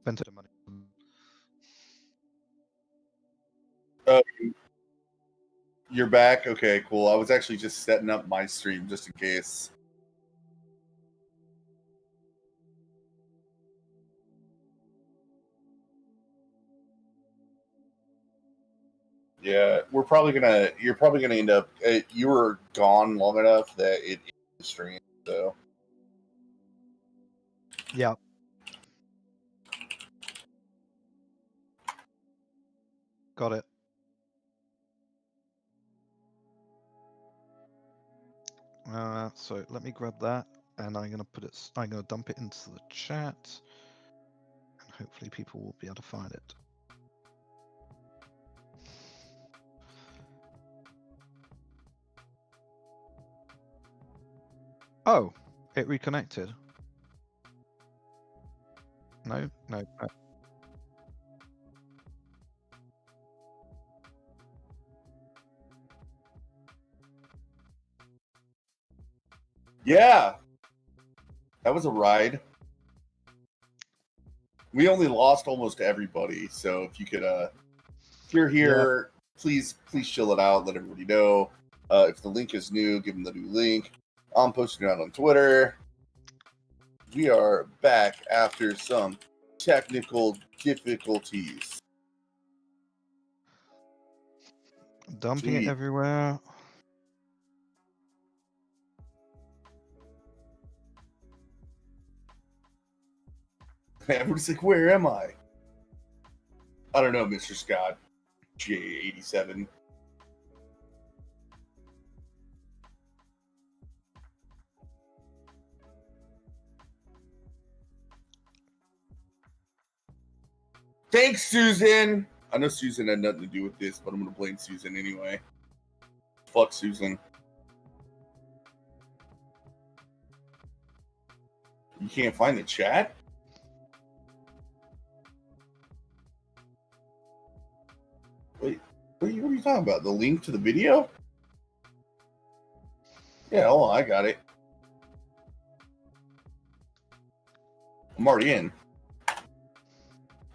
spent it money. You're back? Okay, cool. I was actually just setting up my stream just in case. Yeah, you're probably gonna end up. You were gone long enough that it streamed. So yeah. Got it. So let me grab that, and I'm gonna dump it into the chat, and hopefully people will be able to find it. Oh, it reconnected. No. yeah, that was a ride. We only lost almost everybody, so if you could, if you're here, please chill it out. Let everybody know. If the link is new, give them the new link. I'm posting it out on Twitter. We are back after some technical difficulties. Dumping it everywhere. Everybody's like, where am I? I don't know, Mr. Scott. J87. Thanks, Susan. I know Susan had nothing to do with this, but I'm going to blame Susan anyway. Fuck Susan. You can't find the chat? Wait, what are you talking about? The link to the video? Yeah, hold on, I got it. I'm already in.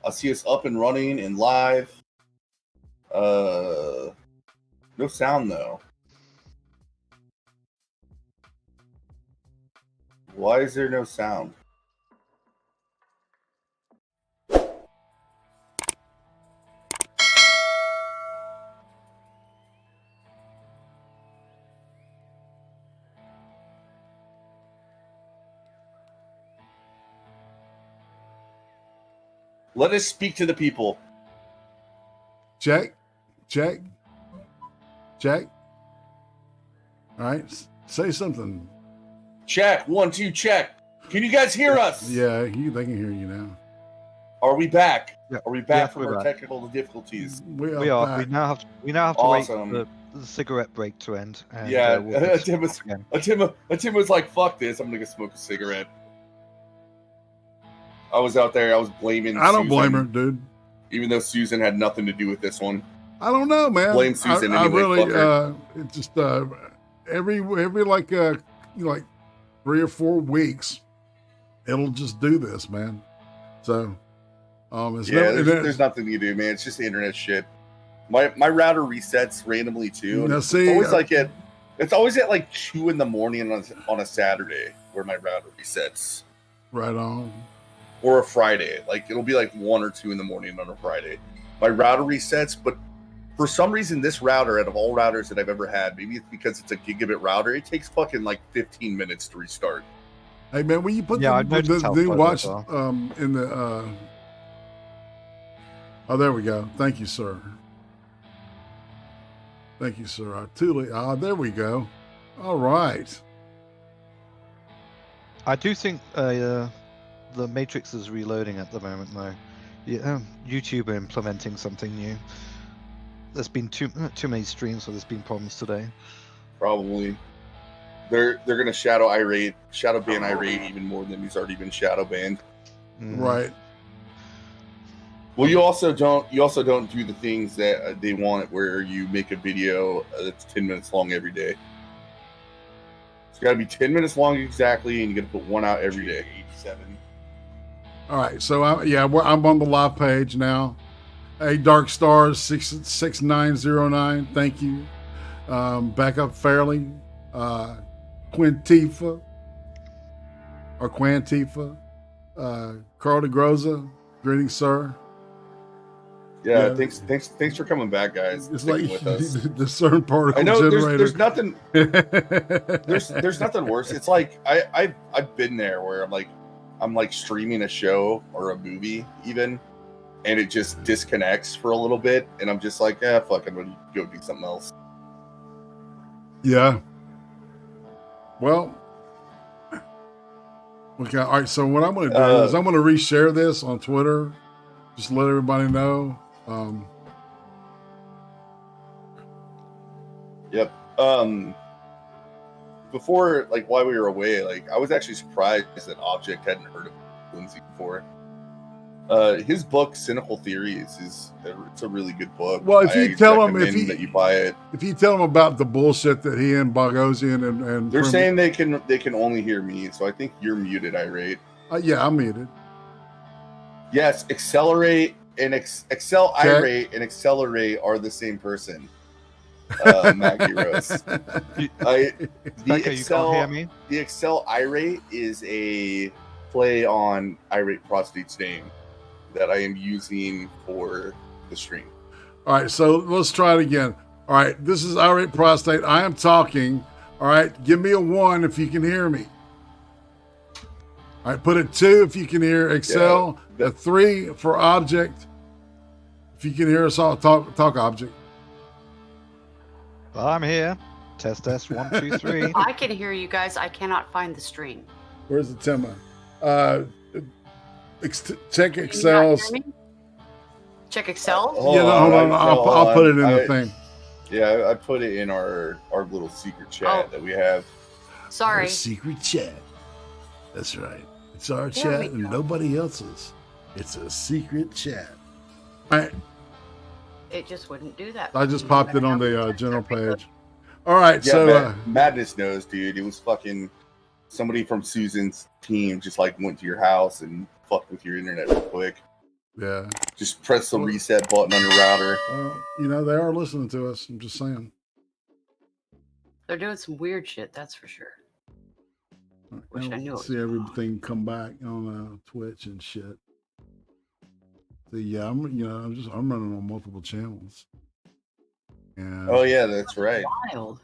I see us up and running and live. No sound though. Why is there no sound? Let us speak to the people. Check. All right, say something. Check. 1, 2, check. Can you guys hear us? Yeah, they can hear you now. Are we back? Yeah. Are we back from we're our back. technical difficulties? We are. Back. We now have to Awesome. wait for the cigarette break to end. And, Yeah, we'll Tim was like, "Fuck this! I'm gonna go smoke a cigarette." I was out there. I was blaming. I don't Susan, blame her, dude. Even though Susan had nothing to do with this one. I don't know, man. Blame Susan anyway. I really, fuck her. it just every like 3 or 4 weeks, it'll just do this, man. So, there's nothing you do, man. It's just internet shit. My router resets randomly too. Now, it's always at like 2 in the morning on a Saturday where my router resets. Right on. Or a Friday. Like it'll be like 1 or 2 in the morning on a Friday. My router resets, but for some reason this router, out of all routers that I've ever had, maybe it's because it's a gigabit router, it takes fucking like 15 minutes to restart. Hey man, when you put the watch in the oh, there we go. Thank you, sir. There we go. All right. I do think the Matrix is reloading at the moment, though. Yeah, YouTube are implementing something new. There's been too many streams where there's been problems today. Probably. They're gonna shadow ban Irate even more than he's already been shadow banned. Right. Well, you also don't do the things that they want, where you make a video that's 10 minutes long every day. It's got to be 10 minutes long exactly, and you got to put one out every day. 87. All right, so I'm on the live page now. Hey, Dark Stars 66909, thank you. Back up fairly. Quintifa or Quantifa. Carl DeGroza, greetings, sir. Yeah, thanks for coming back, guys. It's Sticking like with us. the CERN particle I know generator. there's nothing there's nothing worse. It's like I've been there where I'm like streaming a show or a movie even, and it just disconnects for a little bit, and I'm just like, fuck, I'm gonna go do something else. Yeah. Well, okay. All right. So what I'm going to do is I'm going to reshare this on Twitter. Just let everybody know. Yep. Before, like, while we were away, like, I was actually surprised that Object hadn't heard of Lindsay before. His book, Cynical Theories, it's a really good book. Well, if you tell him that you buy it, if you tell him about the bullshit that he and Bogosian and they're saying they can only hear me, so I think you're muted, Irate. Yeah, I'm muted. Yes, Excelerate and Irate and Accelerate are the same person. Maggie Rose. Becca, you can't hear me? The Excel Irate is a play on Irate Prostate's name that I am using for the stream. All right, so let's try it again. All right, this is Irate Prostate. I am talking. All right, give me a 1 if you can hear me. All right, put a 2 if you can hear Excel. Yeah, a 3 for Object. If you can hear us all, talk Object. I'm here. Test 1, 2, 3. I can hear you guys. I cannot find the stream. Where's the Timma? Check Can you not Excel's. hear me? Check Excel. Hold on. I'll put it in the thing. Yeah, I put it in our little secret chat that we have. Sorry. Our secret chat. That's right. It's our There chat we and go. nobody else's. It's a secret chat. All right. It just wouldn't do that. I just popped it on the general page. All right, Yeah, so Madness knows, dude. It was fucking somebody from Susan's team just like went to your house and fucked with your internet real quick. yeah, Just press the reset button on your router. they are listening to us. I'm just saying. They're doing some weird shit, that's for sure. Wish I knew it was See going everything come back on Twitch and shit. See, yeah, I'm running on multiple channels. And Oh yeah, that's right. Wild.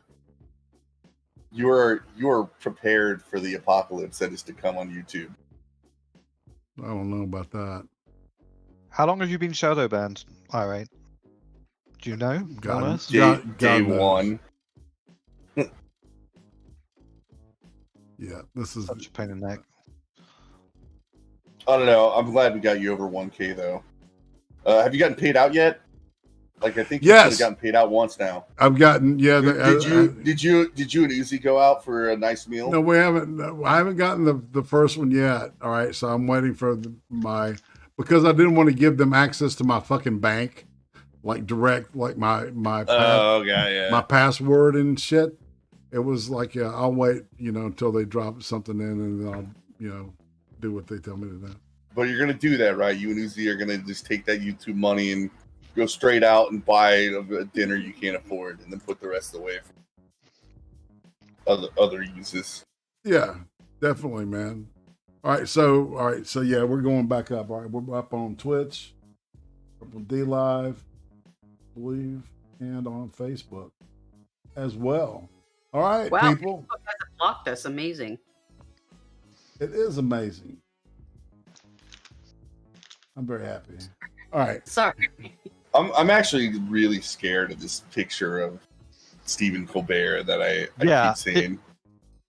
You are prepared for the apocalypse that is to come on YouTube. I don't know about that. How long have you been shadow banned? All right. Do you know? God, Honest? Day knows. one. Yeah, this is Such a pain in the neck. I don't know. I'm glad we got you over 1K though. Have you gotten paid out yet? Like I think you Yes. have gotten paid out once now. I've gotten Did you and Uzi go out for a nice meal? No, we haven't. I haven't gotten the first one yet. All right, so I'm waiting for because I didn't want to give them access to my fucking bank, like direct, like my my password and shit. It was like I'll wait, until they drop something in, and then I'll do what they tell me to do. But you're gonna do that, right? You and Uzi are gonna just take that YouTube money and go straight out and buy a dinner you can't afford, and then put the rest away for other uses. Yeah, definitely, man. All right, so yeah, we're going back up. All right, we're up on Twitch, up on D Live, I believe, and on Facebook as well. All right, Wow, people. Facebook hasn't blocked us. Amazing. It is amazing. I'm very happy. All right. Sorry. I'm actually really scared of this picture of Stephen Colbert that I keep seeing.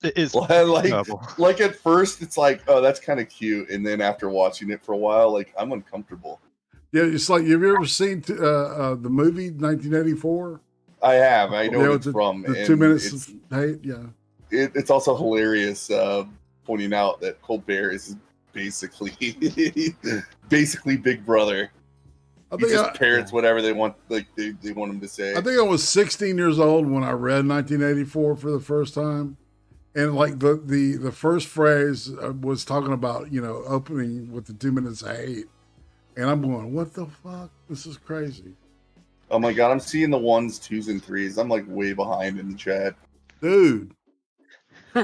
It is like at first it's like, oh, that's kind of cute, and then after watching it for a while, like I'm uncomfortable. Yeah, it's like, have you ever seen the movie 1984? I have. I know what it's from. The and 2 minutes of hate. Yeah. It's also hilarious pointing out that Colbert is basically Big Brother. He just parrots whatever they want, like they want him to say. I think I was 16 years old when I read 1984 for the first time, And like the first phrase was talking about, you know, opening with the 2 minutes of hate. And I'm going, what the fuck? This is crazy. Oh my God, I'm seeing the 1s, 2s, and 3s. I'm like way behind in the chat. Dude. We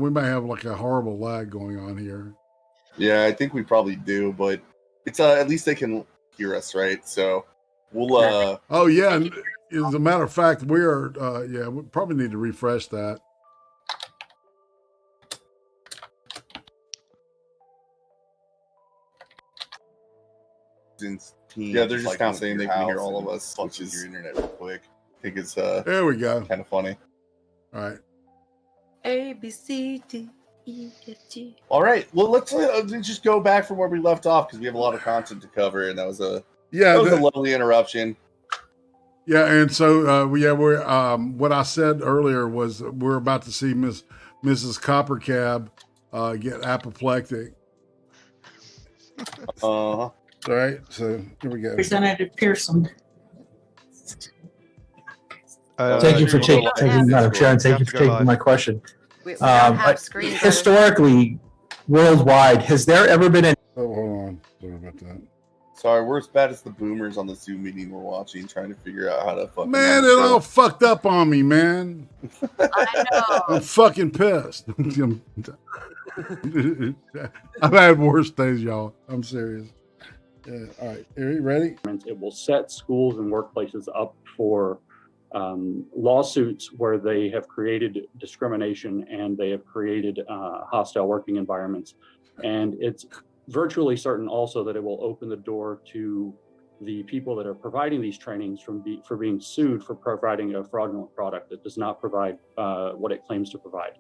may have like a horrible lag going on here. Yeah, I think we probably do, but it's at least they can hear us, right? So we'll oh yeah, and as a matter of fact, we probably need to refresh that. Yeah, they're just kind of saying they can hear all of us, which is your internet real quick. I think it's there we go. Kind of funny. All right. A B C D E F G. All right. Well, let's just go back from where we left off because we have a lot of content to cover, and that was a lovely interruption. Yeah, and so we're what I said earlier was we're about to see Mrs. Coppercab get apoplectic. Uh-huh. All right, so here we go. Representative Pearson. Thank you for taking Madam Chair, and thank you for taking my question. We don't have screens. Historically, worldwide, has there ever been a... Oh, hold on. Sorry about that. Sorry, we're as bad as the boomers on the Zoom meeting we're watching, trying to figure out how to fucking... Man, it all fucked up on me, man. I know. I'm fucking pissed. I've had worse days, y'all. I'm serious. Yeah. All right. Are you ready? It will set schools and workplaces up for lawsuits where they have created discrimination and they have created hostile working environments. And it's virtually certain also that it will open the door to the people that are providing these trainings for being sued for providing a fraudulent product that does not provide what it claims to provide.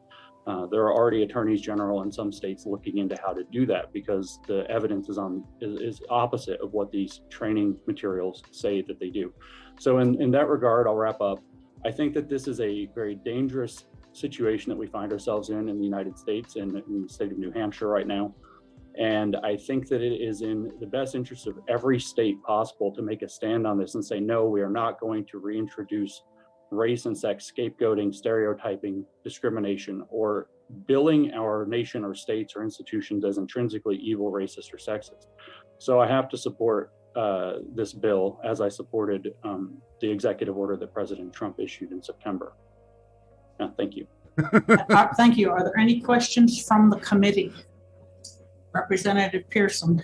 There are already attorneys general in some states looking into how to do that because the evidence is opposite of what these training materials say that they do. So in that regard, I'll wrap up. I think that this is a very dangerous situation that we find ourselves in the United States and in the state of New Hampshire right now. And I think that it is in the best interest of every state possible to make a stand on this and say, no, we are not going to reintroduce race and sex scapegoating, stereotyping, discrimination, or billing our nation or states or institutions as intrinsically evil, racist, or sexist. So I have to support this bill as I supported the executive order that President Trump issued in September. Thank you. Thank you. Are there any questions from the committee? Representative Pearson.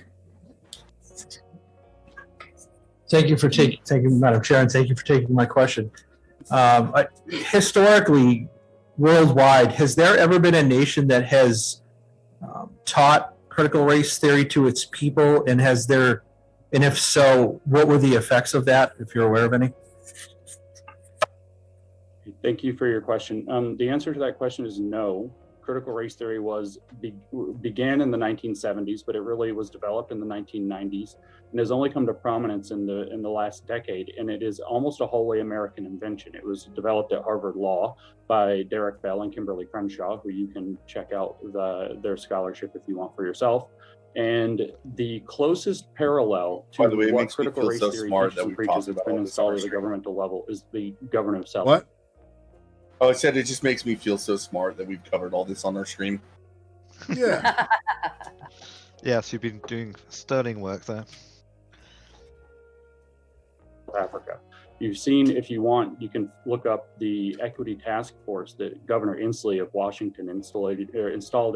Thank you for taking Madam Chair, and thank you for taking my question. Historically, worldwide, has there ever been a nation that has taught critical race theory to its people, and if so, what were the effects of that, if you're aware of any? Thank you for your question. The answer to that question is no. Critical race theory began in the 1970s, but it really was developed in the 1990s and has only come to prominence in the last decade. And it is almost a wholly American invention. It was developed at Harvard Law by Derek Bell and Kimberly Crenshaw, who you can check out their scholarship if you want for yourself. And the closest parallel to what critical race theory teaches and preaches that's been installed at the governmental level is the government of South. What? Oh, I said it just makes me feel so smart that we've covered all this on our stream. Yeah. Yes, you've been doing sterling work there. Africa. You've seen, if you want, you can look up the equity task force that Governor Inslee of Washington installed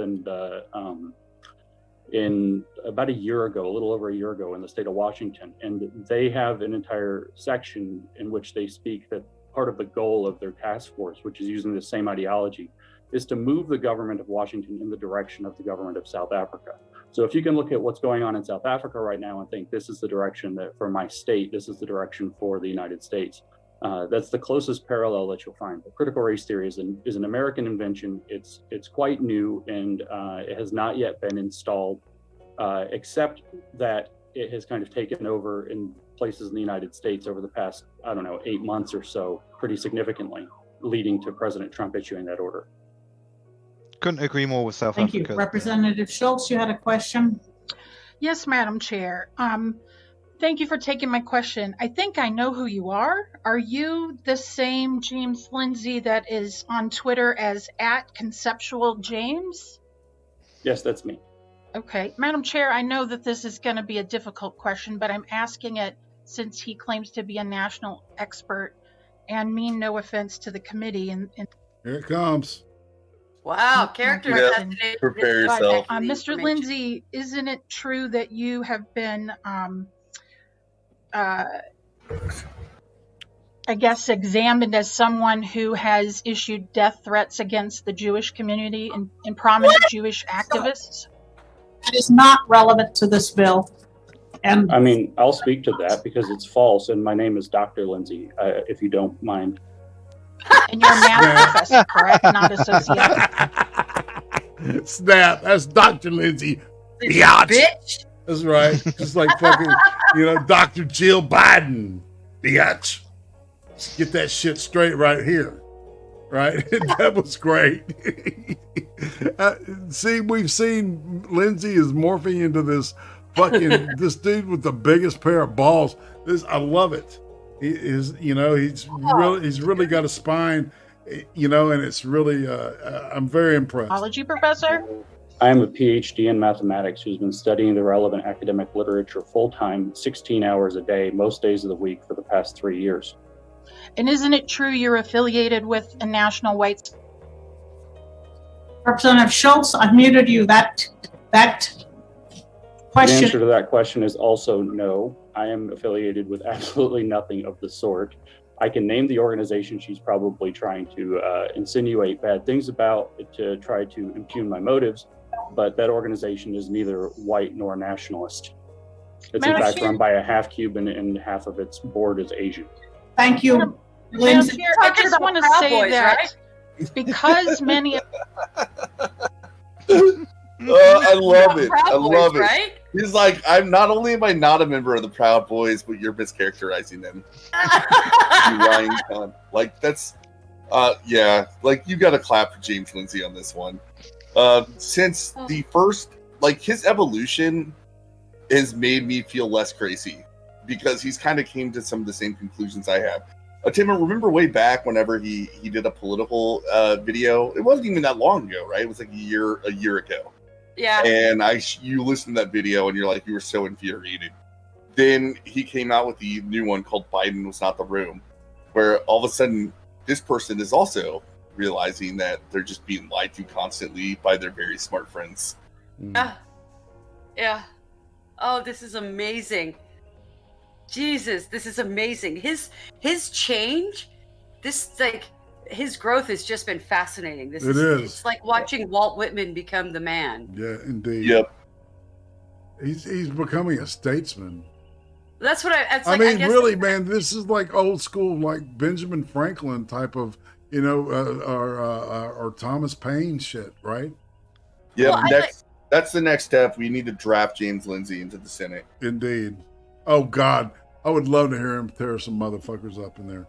in about a year ago, a little over a year ago in the state of Washington. And they have an entire section in which they speak that part of the goal of their task force, which is using the same ideology, is to move the government of Washington in the direction of the government of South Africa. So if you can look at what's going on in South Africa right now and think this is the direction that for my state, this is the direction for the United States, that's the closest parallel that you'll find. But critical race theory is an American invention. It's quite new and it has not yet been installed, except that it has kind of taken over in places in the United States over the past, 8 months or so, pretty significantly, leading to President Trump issuing that order. Couldn't agree more with South Thank Africa. you. Representative Schultz, you had a question? Yes, Madam Chair. Thank you for taking my question. I think I know who you are. Are you the same James Lindsay that is on Twitter as @ConceptualJames? Yes, that's me. Okay. Madam Chair, I know that this is going to be a difficult question, but I'm asking it since he claims to be a national expert and mean no offense to the committee. And Here it comes. Wow, character Yeah. assassination. Prepare yourself. Mr. Lindsay, isn't it true that you have been, I guess, examined as someone who has issued death threats against the Jewish community and prominent Jewish activists? That is not relevant to this bill. And I mean, I'll speak to that because it's false, and my name is Dr. Lindsay, if you don't mind. And you're a math professor, correct? Not a sociologist. Snap. That's Dr. Lindsay. Bitch. That's right. Just like fucking, Dr. Jill Biden. Biatch. Let's get that shit straight right here. Right? That was great. See, we've seen Lindsay is morphing into this this dude with the biggest pair of balls. I love it. He is, he's really got a spine, and it's really, I'm very impressed. Biology professor? I am a PhD in mathematics who's been studying the relevant academic literature full-time, 16 hours a day, most days of the week for the past 3 years. And isn't it true you're affiliated with a national white? Representative Schultz, I've muted you. That The question. answer to that question is also no. I am affiliated with absolutely nothing of the sort. I can name the organization she's probably trying to insinuate bad things about to try to impugn my motives, but that organization is neither white nor nationalist. It's in fact run by a half Cuban and half of its board is Asian. Thank you, Madam Lindsay. Chair, I just want to say that because many I love it. I love it. Right? He's like, I'm not only am I not a member of the Proud Boys, but you're mischaracterizing them. You lying cunt. Like that's, yeah. Like you got to clap for James Lindsay on this one. Since the first, like his evolution has made me feel less crazy because he's kind of came to some of the same conclusions I have. Tim, remember way back whenever he did a political video? It wasn't even that long ago, right? It was like a year ago. Yeah. And you listened to that video and you're like, you were so infuriated. Then he came out with the new one called Biden Was Not the Room, where all of a sudden this person is also realizing that they're just being lied to constantly by their very smart friends. Yeah. Oh, this is amazing. Jesus, this is amazing. His change, his growth has just been fascinating. It's like watching Walt Whitman become the man. Yeah, indeed. Yep. He's becoming a statesman. That's what I guess really, man, this is like old school, like Benjamin Franklin type of, or Thomas Paine shit, right? Yeah, that's the next step. We need to draft James Lindsay into the Senate. Indeed. Oh God, I would love to hear him tear some motherfuckers up in there.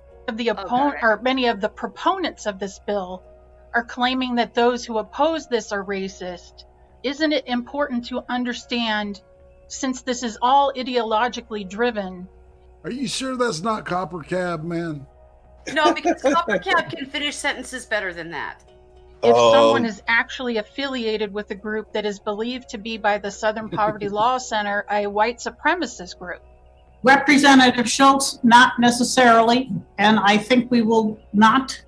Many of the proponents of this bill are claiming that those who oppose this are racist. Isn't it important to understand, since this is all ideologically driven? Are you sure that's not Copper Cab, man? No, because Copper Cab can finish sentences better than that. If someone is actually affiliated with a group that is believed to be by the Southern Poverty Law Center a white supremacist group. Representative Schultz, not necessarily, and I think we will not.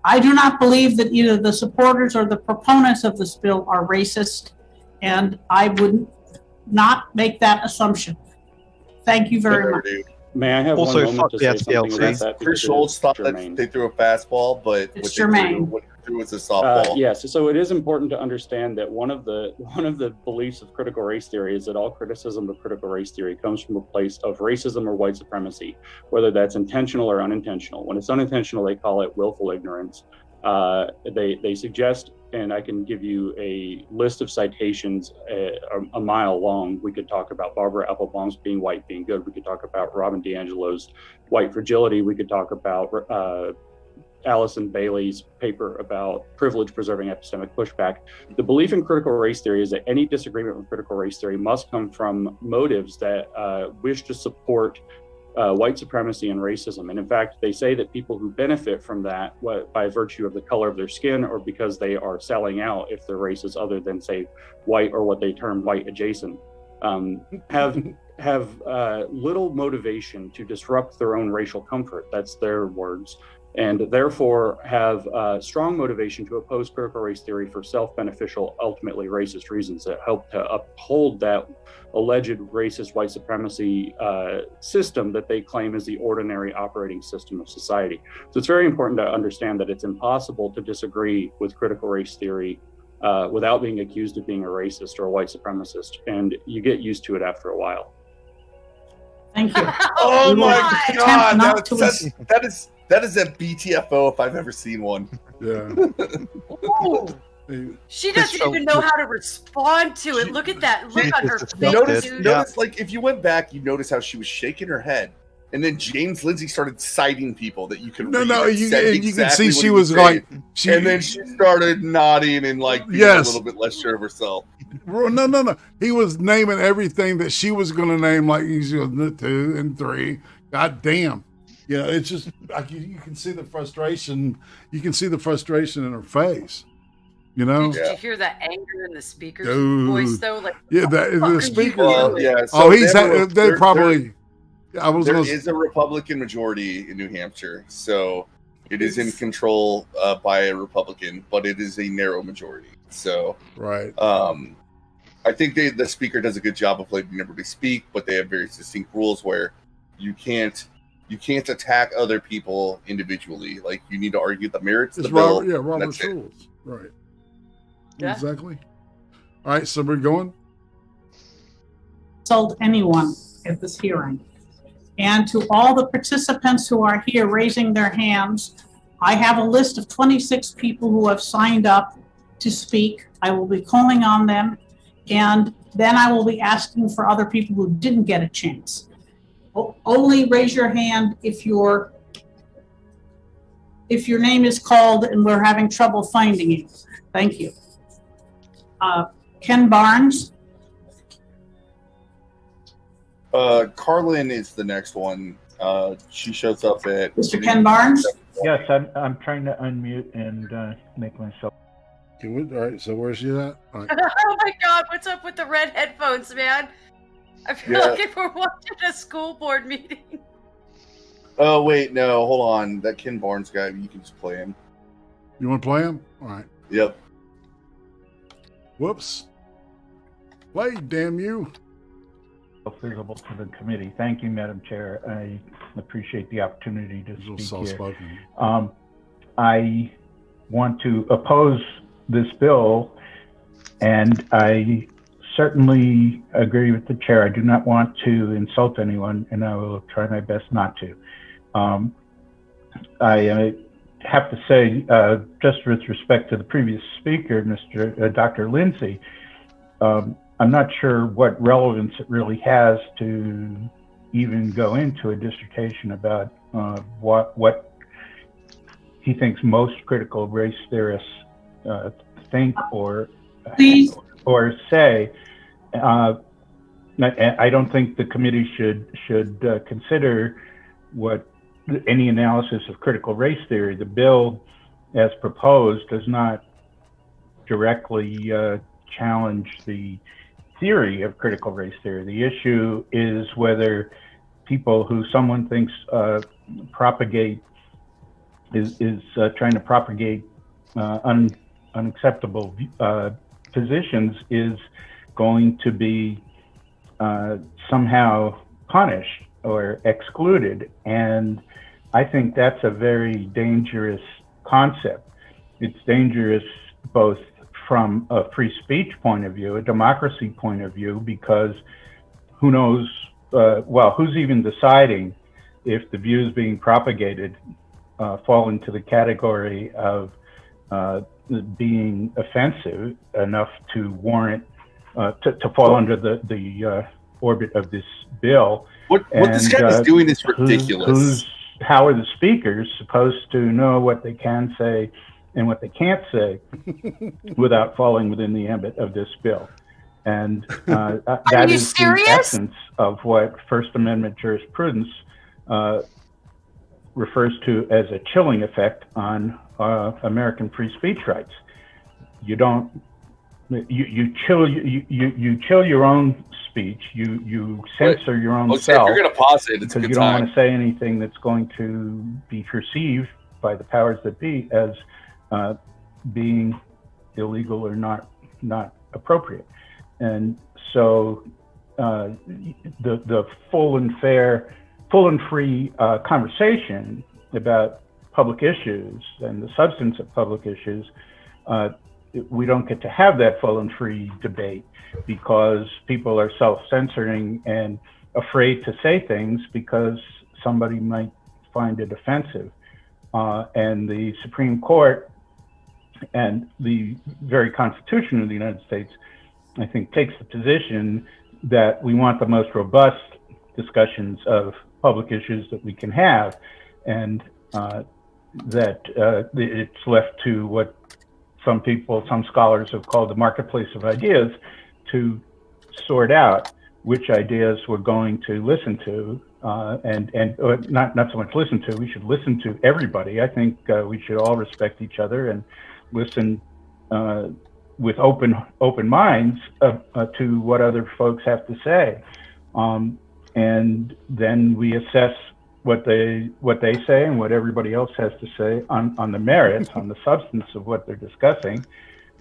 I do not believe that either the supporters or the proponents of this bill are racist, and I would not make that assumption. Thank you very much. May I have also one moment to say something about that? Chris Schultz thought that they threw a fastball, but it's germane. What they threw was a softball. Yes, so it is important to understand that one of the beliefs of critical race theory is that all criticism of critical race theory comes from a place of racism or white supremacy, whether that's intentional or unintentional. When it's unintentional, they call it willful ignorance. They suggest, and I can give you a list of citations a mile long. We could talk about Barbara Applebaum's being white being good. We could talk about Robin DiAngelo's white fragility. We could talk about Allison Bailey's paper about privilege preserving epistemic pushback. The belief in critical race theory is that any disagreement with critical race theory must come from motives that wish to support white supremacy and racism. And in fact, they say that people who benefit from that by virtue of the color of their skin or because they are selling out if their race is other than, say, white or what they term white adjacent, have little motivation to disrupt their own racial comfort. That's their words. And therefore have strong motivation to oppose critical race theory for self-beneficial, ultimately racist reasons that help to uphold that alleged racist white supremacy system that they claim is the ordinary operating system of society. So it's very important to understand that it's impossible to disagree with critical race theory without being accused of being a racist or a white supremacist. And you get used to it after a while. Thank you. Oh my God, that is a BTFO if I've ever seen one. Yeah. She doesn't even know how to respond to it. Look at that look on her face. Notice, like, if you went back, you notice how she was shaking her head. And then James Lindsay started citing people that you could read. You can see she was like, and then she started nodding and like being a little bit less sure of herself. No. He was naming everything that she was going to name, like he's 2 and 3. God damn. Yeah, it's just like you can see the frustration. You can see the frustration in her face. You know? Did you hear that anger in the speaker's voice though? Like, the speaker. So they probably. There is a Republican majority in New Hampshire, so it is in control by a Republican, but it is a narrow majority. So, right. I think the speaker does a good job of letting everybody speak, but they have very distinct rules where you can't attack other people individually. Like, you need to argue the merits of the bill. Robert's rules. Right. Yeah. Exactly. All right, so we're going. Insult anyone at this hearing. And to all the participants who are here raising their hands, I have a list of 26 people who have signed up to speak. I will be calling on them, and then I will be asking for other people who didn't get a chance. Only raise your hand if your name is called and we're having trouble finding you. Thank you. Ken Barnes. Carlin is the next one. She shows up at Mr. Ken Barnes? Yes, I'm trying to unmute and make myself. All right, so where's she at? Right. Oh my God, what's up with the red headphones, man? I feel like we're watching a school board meeting. Oh, wait, no, hold on. That Ken Barnes guy, you can just play him. You want to play him? All right. Yep. Whoops. Play, damn you. Visible to the committee. Thank you, Madam Chair. I appreciate the opportunity to speak here. I want to oppose this bill, and I certainly agree with the chair. I do not want to insult anyone, and I will try my best not to. I have to say, just with respect to the previous speaker, Dr. Lindsay, I'm not sure what relevance it really has to even go into a dissertation about what he thinks most critical race theorists think or say. I don't think the committee should consider any analysis of critical race theory. The bill, as proposed, does not directly challenge the theory of critical race theory. The issue is whether people who someone thinks propagate is trying to propagate unacceptable positions is going to be somehow punished or excluded. And I think that's a very dangerous concept. It's dangerous both from a free speech point of view, a democracy point of view, because who knows, who's even deciding if the views being propagated fall into the category of being offensive enough to warrant, to fall under the orbit of this bill. What this guy is doing is ridiculous. how are the speakers supposed to know what they can say and what they can't say without falling within the ambit of this bill? And that you is serious? the essence of what First Amendment jurisprudence refers to as a chilling effect on American free speech rights. You chill your own speech. You censor your own self. If you're going to pause it, it's a because good you don't time. want to say anything that's going to be perceived by the powers that be as being illegal or not appropriate. And so the full and free conversation about public issues and the substance of public issues, we don't get to have that full and free debate because people are self-censoring and afraid to say things because somebody might find it offensive. And the Supreme Court and the very Constitution of the United States, I think, takes the position that we want the most robust discussions of public issues that we can have, and that it's left to what some scholars have called the marketplace of ideas to sort out which ideas we're going to listen to, and not so much listen to. We should listen to everybody. I think we should all respect each other and listen with open minds to what other folks have to say, and then we assess what they say and what everybody else has to say on the merits, on the substance of what they're discussing,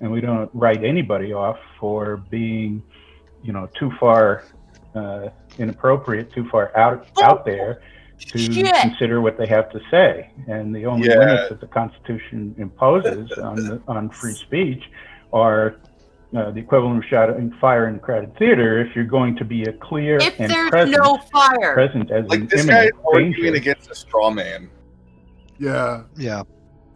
and we don't write anybody off for being, too far inappropriate, too far out there to consider what they have to say. And the only limits that the Constitution imposes on free speech are the equivalent of shouting fire in a crowded theater if you're going to be a clear and present as like an this guy imminent arguing danger. against a straw man. Yeah.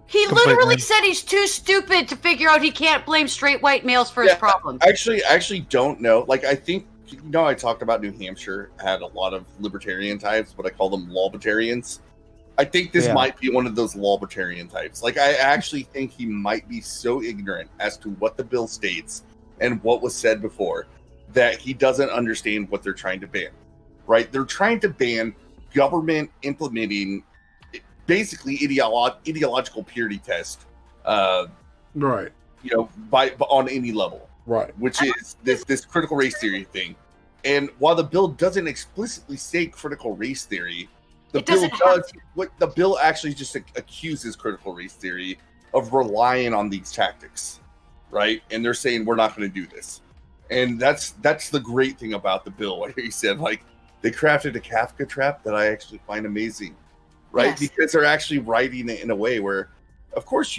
He Completely. literally said he's too stupid to figure out he can't blame straight white males for his problems. I actually don't know. Like, I think, I talked about New Hampshire had a lot of libertarian types, but I call them lawbitarians. I think this might be one of those lawbitarian types. Like, I actually think he might be so ignorant as to what the bill states and what was said before that he doesn't understand what they're trying to ban, right? They're trying to ban government implementing basically ideological purity test, Right. on any level, Right. which is this critical race theory thing. And while the bill doesn't explicitly say critical race theory, the bill actually just accuses critical race theory of relying on these tactics, right? And they're saying we're not going to do this. And that's the great thing about the bill. Like he said, like, they crafted a Kafka trap that I actually find amazing, right? Yes. Because they're actually writing it in a way where, of course,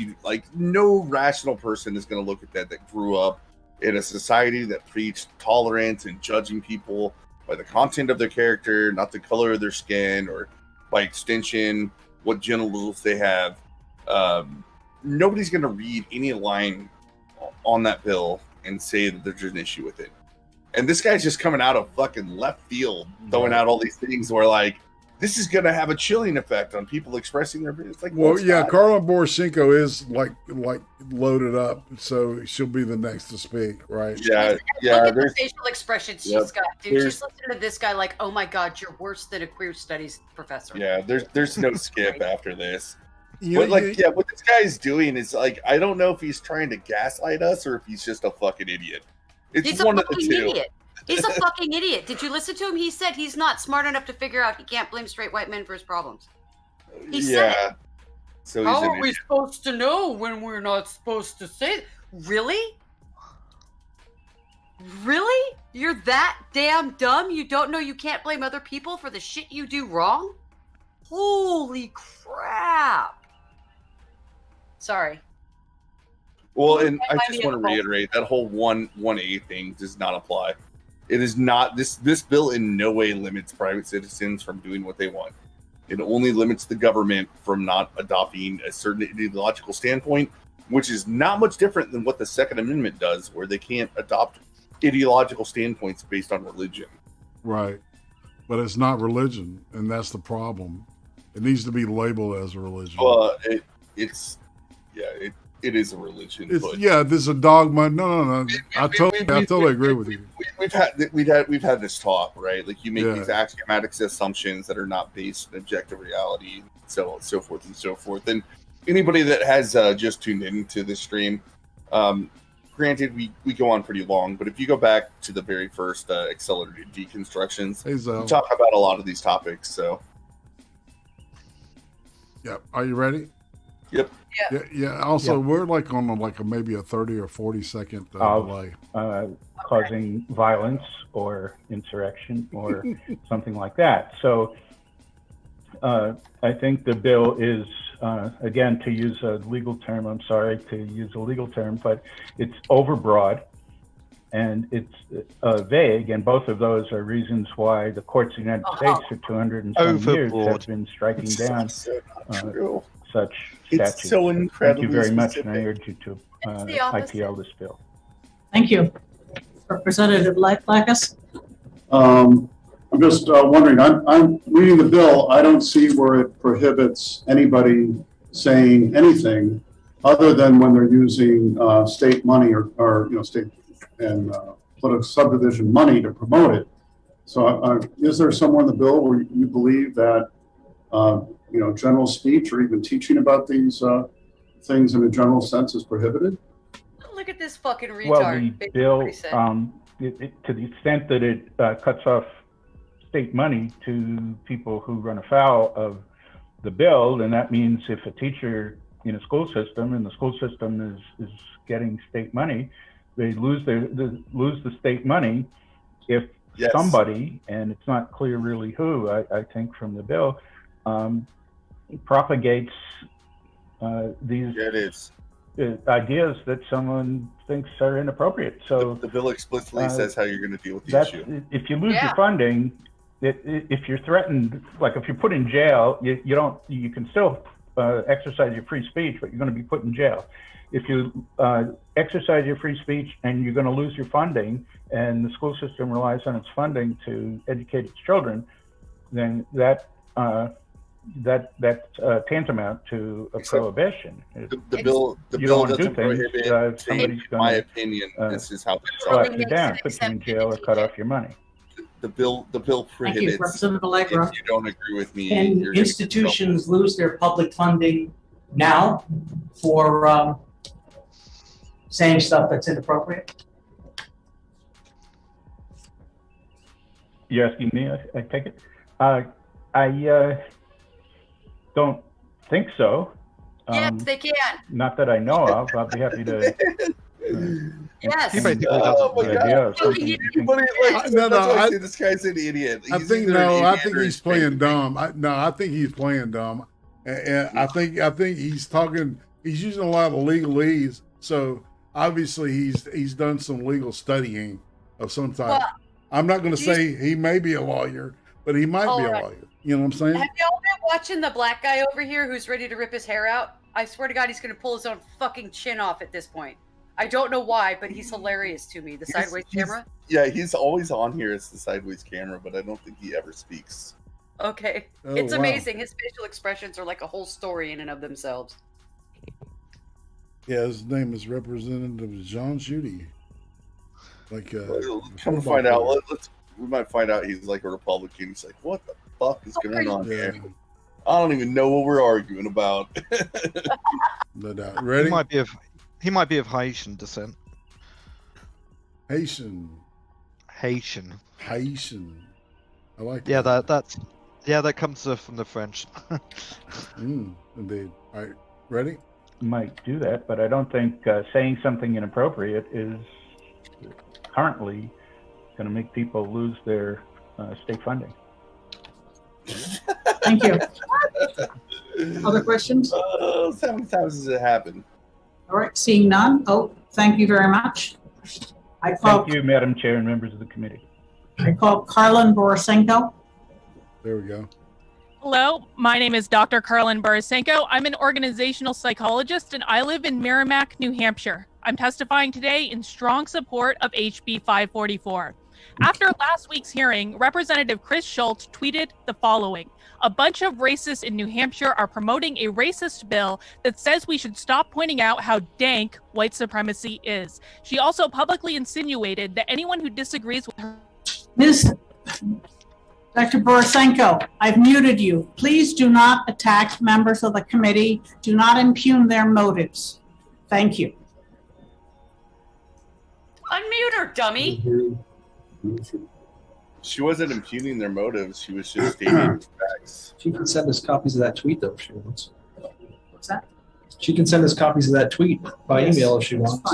no rational person is going to look at that grew up in a society that preached tolerance and judging people by the content of their character, not the color of their skin, or by extension, what genitals they have. Nobody's going to read any line on that bill and say that there's an issue with it. And this guy's just coming out of fucking left field, throwing out all these things where, like, this is going to have a chilling effect on people expressing their opinions. Like, well, yeah, Carla Borosenko is like loaded up, so she'll be the next to speak, right? Yeah. Look at the facial expressions she's got, dude. She's listening to this guy like, "Oh my God, you're worse than a queer studies professor." Yeah, there's no skip after this. What this guy's doing is, like, I don't know if he's trying to gaslight us or if he's just a fucking idiot. He's one of the two. Idiot. He's a fucking idiot. Did you listen to him? He said he's not smart enough to figure out he can't blame straight white men for his problems. He said it. So how are we supposed to know when we're not supposed to say it? Really? Really? You're that damn dumb? You don't know you can't blame other people for the shit you do wrong? Holy crap. Sorry. Well, and I just want to reiterate that whole 1A thing does not apply. It is not this bill in no way limits private citizens from doing what they want. It only limits the government from not adopting a certain ideological standpoint, which is not much different than what the Second Amendment does, where they can't adopt ideological standpoints based on religion. Right. But it's not religion, and that's the problem. It needs to be labeled as a religion. Well, it is a religion. But This is a dogma. No. I totally agree with you. We've had this talk, right? Like you make these axiomatic assumptions that are not based in objective reality, so forth and so forth. And anybody that has just tuned into this stream, granted, we go on pretty long, but if you go back to the very first accelerated deconstructions, we talk about a lot of these topics. So, yep. Are you ready? Yep. Yeah. Also, we're like on maybe a 30 or 40 second delay. Causing violence or insurrection or something like that. So I think the bill is, again, to use a legal term, I'm sorry to use a legal term, but it's overbroad and it's vague. And both of those are reasons why the courts of the United States for 200 and some years have been striking down such statutes. It's so incredibly Thank you very much, specific. and I urge you to IPL this bill. Thank you. Representative Blackus? I'm just wondering, I'm reading the bill. I don't see where it prohibits anybody saying anything other than when they're using state money or state and political subdivision money to promote it. So is there somewhere in the bill where you believe that general speech or even teaching about these things in a general sense is prohibited? Look at this fucking retard. Well, the bill, to the extent that it cuts off state money to people who run afoul of the bill, then that means if a teacher in a school system and the school system is getting state money, they lose the state money if somebody, and it's not clear really who, I think from the bill, propagates these ideas that someone thinks are inappropriate. So the bill explicitly says how you're going to deal with the issue. If you lose your funding, if you're threatened, like if you're put in jail, you can still exercise your free speech, but you're going to be put in jail. If you exercise your free speech and you're going to lose your funding, and the school system relies on its funding to educate its children, then that's tantamount to a prohibition. The bill doesn't prohibit. In my opinion, this is how it's slap you down, put you in jail, or cut off your money. The bill prohibits. Representative Allegra. If you don't agree with me, can institutions lose their public funding now for saying stuff that's inappropriate? You're asking me? I take it. I don't think so. Yes, they can. Not that I know of. I'll be happy to. Yes. Oh my God! This guy's an idiot. I think he's playing dumb. I think he's playing dumb, and I think he's talking. He's using a lot of legalese. So obviously he's done some legal studying of some type. Well, I'm not going to say he may be a lawyer, but he might be a lawyer. You know what I'm saying? Have y'all been watching the black guy over here who's ready to rip his hair out? I swear to God, he's going to pull his own fucking chin off at this point. I don't know why, but he's hilarious to me. The sideways camera? Yeah, he's always on here as the sideways camera, but I don't think he ever speaks. Okay. It's amazing. His facial expressions are like a whole story in and of themselves. Yeah, his name is Representative John Judy. Like, come to find out, we might find out he's like a Republican. He's like, what the fuck is going on here? I don't even know what we're arguing about. No doubt. Ready? He might be of Haitian descent. Haitian. I like that. That comes from the French. Indeed. All right, ready? Might do that, but I don't think saying something inappropriate is currently going to make people lose their state funding. Thank you. Other questions? How many times does it happen? All right, seeing none. Thank you very much. Thank you, Madam Chair and members of the committee. I call Karlin Borisenko. There we go. Hello, my name is Dr. Karlin Borisenko. I'm an organizational psychologist and I live in Merrimack, New Hampshire. I'm testifying today in strong support of HB 544. After last week's hearing, Representative Chris Schultz tweeted the following: "A bunch of racists in New Hampshire are promoting a racist bill that says we should stop pointing out how dank white supremacy is." She also publicly insinuated that anyone who disagrees with her... Ms. Dr. Borisenko, I've muted you. Please do not attack members of the committee. Do not impugn their motives. Thank you. Unmute her, dummy. She wasn't impugning their motives. She was just stating facts. She can send us copies of that tweet, though, if she wants. What's that? She can send us copies of that tweet by email if she wants.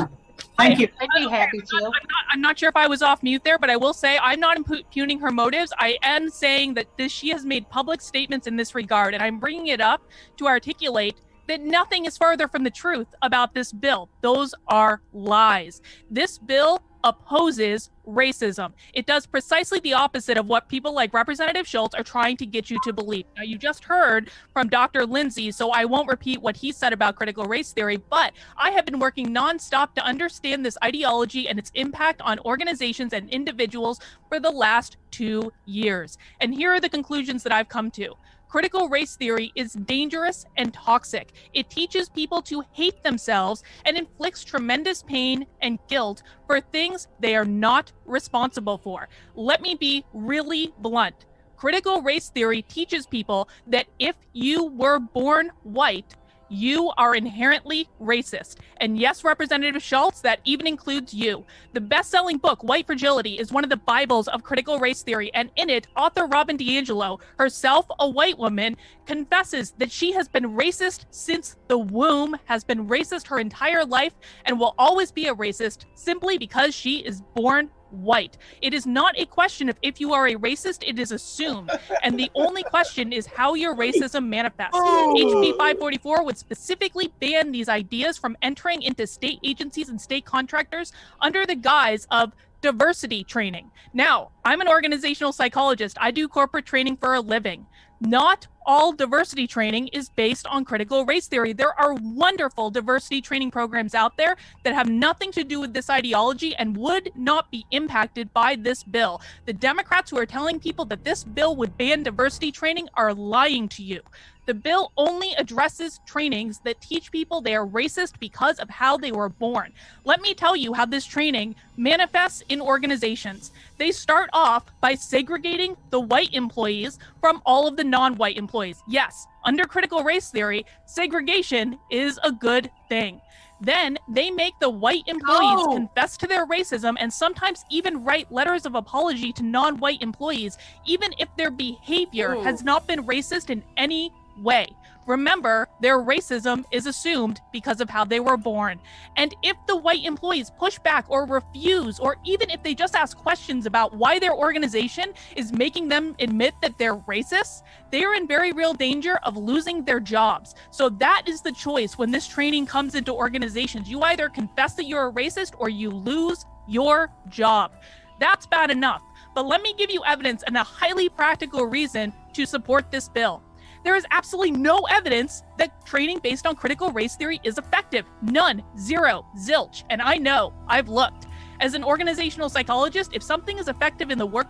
Thank you. I'd be happy to. I'm not sure if I was off mute there, but I will say I'm not impugning her motives. I am saying that she has made public statements in this regard, and I'm bringing it up to articulate that nothing is further from the truth about this bill. Those are lies. This bill opposes racism. It does precisely the opposite of what people like Representative Schultz are trying to get you to believe. Now, you just heard from Dr. Lindsay, so I won't repeat what he said about critical race theory, but I have been working nonstop to understand this ideology and its impact on organizations and individuals for the last 2 years. And here are the conclusions that I've come to. Critical race theory is dangerous and toxic. It teaches people to hate themselves and inflicts tremendous pain and guilt for things they are not responsible for. Let me be really blunt. Critical race theory teaches people that if you were born white, you are inherently racist. And yes, Representative Schultz, that even includes you. The best-selling book, White Fragility, is one of the Bibles of critical race theory, and in it, author Robin DiAngelo, herself a white woman, confesses that she has been racist since the womb, has been racist her entire life, and will always be a racist simply because she is born white. It is not a question of if you are a racist, it is assumed. And the only question is how your racism manifests. HB 544 would specifically ban these ideas from entering into state agencies and state contractors under the guise of diversity training. Now, I'm an organizational psychologist. I do corporate training for a living. Not all diversity training is based on critical race theory. There are wonderful diversity training programs out there that have nothing to do with this ideology and would not be impacted by this bill. The Democrats who are telling people that this bill would ban diversity training are lying to you. The bill only addresses trainings that teach people they are racist because of how they were born. Let me tell you how this training manifests in organizations. They start off by segregating the white employees from all of the non-white employees. Yes, under critical race theory, segregation is a good thing. Then they make the white employees confess to their racism and sometimes even write letters of apology to non-white employees, even if their behavior has not been racist in any way. Remember, their racism is assumed because of how they were born. And if the white employees push back or refuse, or even if they just ask questions about why their organization is making them admit that they're racist, they are in very real danger of losing their jobs. So that is the choice when this training comes into organizations. You either confess that you're a racist or you lose your job. That's bad enough. But let me give you evidence and a highly practical reason to support this bill. There is absolutely no evidence that training based on critical race theory is effective. None. Zero. Zilch. And I know. I've looked. As an organizational psychologist, if something is effective in the work...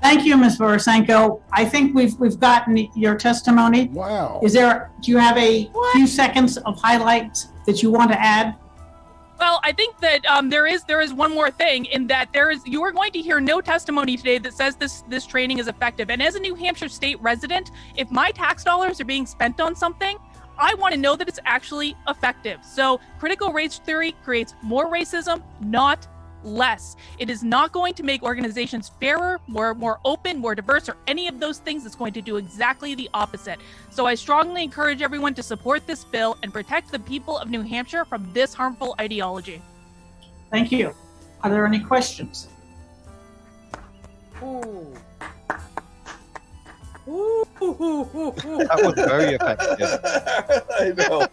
Thank you, Ms. Borisenko. I think we've gotten your testimony. Wow. Do you have a few seconds of highlights that you want to add? Well, I think that there is one more thing in that you are going to hear no testimony today that says this training is effective. And as a New Hampshire state resident, if my tax dollars are being spent on something, I want to know that it's actually effective. So critical race theory creates more racism, not less. It is not going to make organizations fairer, more open, more diverse, or any of those things. It's going to do exactly the opposite. So I strongly encourage everyone to support this bill and protect the people of New Hampshire from this harmful ideology. Thank you. Are there any questions? That was very effective. I know.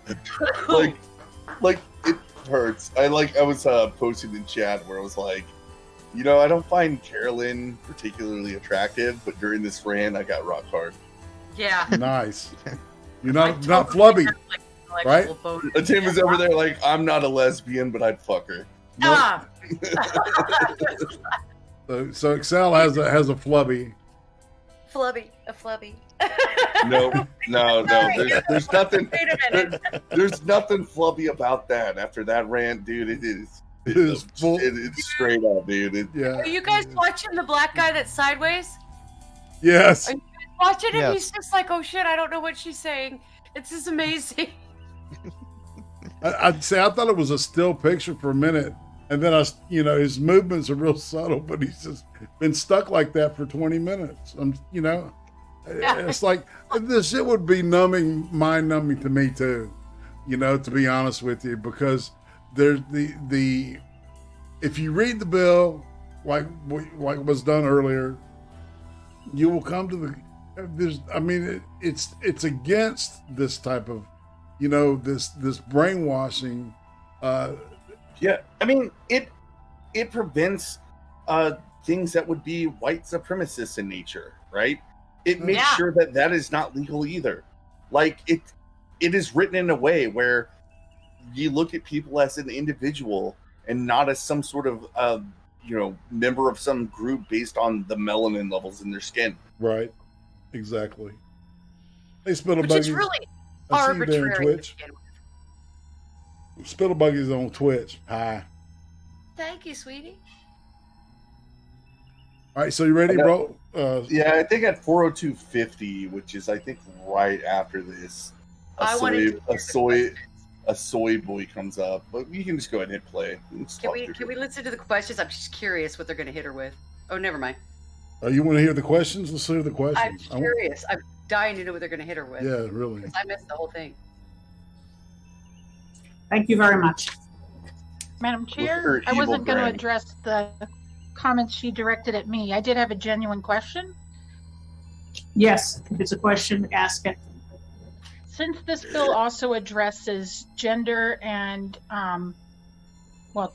like it hurts. I was posting in chat where I was like, I don't find Carolyn particularly attractive, but during this rant, I got rock hard. Yeah. Nice. You're not flubby, right? Tim is over there like, I'm not a lesbian, but I'd fuck her. Ah. So Excel has a flubby. A flubby. No. There's nothing. Wait a minute. There's nothing flubby about that. After that rant, dude, it's straight up, dude. Yeah. Are you guys watching the black guy that's sideways? Yes. Are you guys watching him? Yes. He's just like, oh shit, I don't know what she's saying. It's just amazing. I'd say I thought it was a still picture for a minute, and then his movements are real subtle, but he's just been stuck like that for 20 minutes. It's like this shit would be mind numbing to me too, to be honest with you, because there's the if you read the bill like was done earlier, you will come to it's against this type of this brainwashing. Yeah, I mean it prevents things that would be white supremacists in nature, right? It makes sure that is not legal either. Like it is written in a way where you look at people as an individual and not as some sort of member of some group based on the melanin levels in their skin. Right. Exactly. Hey, Spittlebuggies. Which is really arbitrary. Twitch. Spittlebuggies on Twitch. Hi. Thank you, sweetie. All right, so you ready, bro? Yeah, I think at 402.50, which is I think right after this, a soy boy comes up. But you can just go ahead and hit play. Can we listen to the questions? I'm just curious what they're going to hit her with. Oh, never mind. You want to hear the questions? Let's hear the questions. I'm curious. I'm dying to know what they're going to hit her with. Yeah, really. I missed the whole thing. Thank you very much. Madam Chair, I wasn't going to address the comments she directed at me. I did have a genuine question. Yes, if it's a question, ask it. Since this bill also addresses gender and,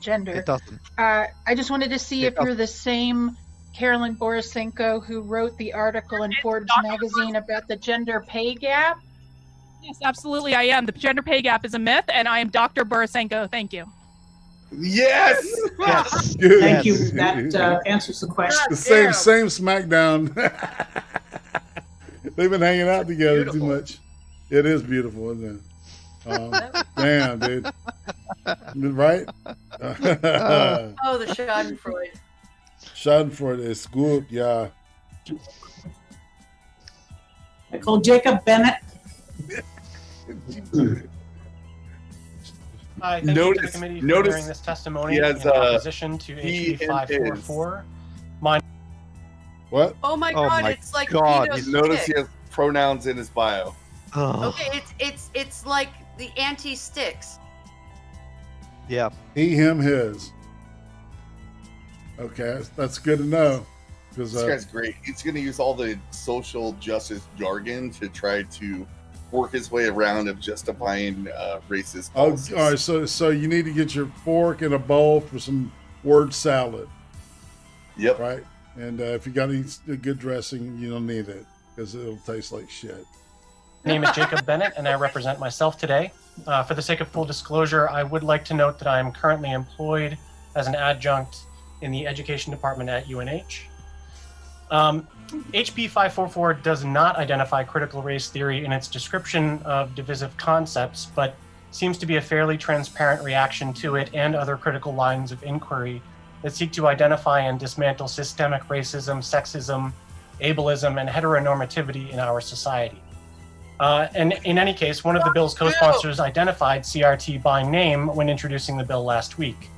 gender. It doesn't. I just wanted to see if you're the same Carolyn Borisenko who wrote the article in Forbes magazine about the gender pay gap. Yes, absolutely, I am. The gender pay gap is a myth, and I am Dr. Borisenko. Thank you. Yes. Yes. Thank you. That answers the question. The same SmackDown. They've been hanging out together too much. It is beautiful, isn't it? Damn, dude. Right? Oh, the Schadenfreude. Schadenfreude is good, yeah. I call Jacob Bennett. Hi, thank you to the committee for hearing this testimony in opposition to HB 544. What? Oh my God! It's like Notice he has pronouns in his bio. Okay, it's like the anti-sticks. Yeah. He, him, his. Okay, that's good to know. This guy's great. He's going to use all the social justice jargon to try to work his way around of justifying racist policies. All right. So you need to get your fork and a bowl for some word salad. Yep. Right. And if you got any good dressing, you don't need it because it'll taste like shit. My name is Jacob Bennett, and I represent myself today. For the sake of full disclosure, I would like to note that I am currently employed as an adjunct in the education department at UNH. HB 544 does not identify critical race theory in its description of divisive concepts, but seems to be a fairly transparent reaction to it and other critical lines of inquiry that seek to identify and dismantle systemic racism, sexism, ableism, and heteronormativity in our society. And in any case, one of the bill's co-sponsors identified CRT by name when introducing the bill last week.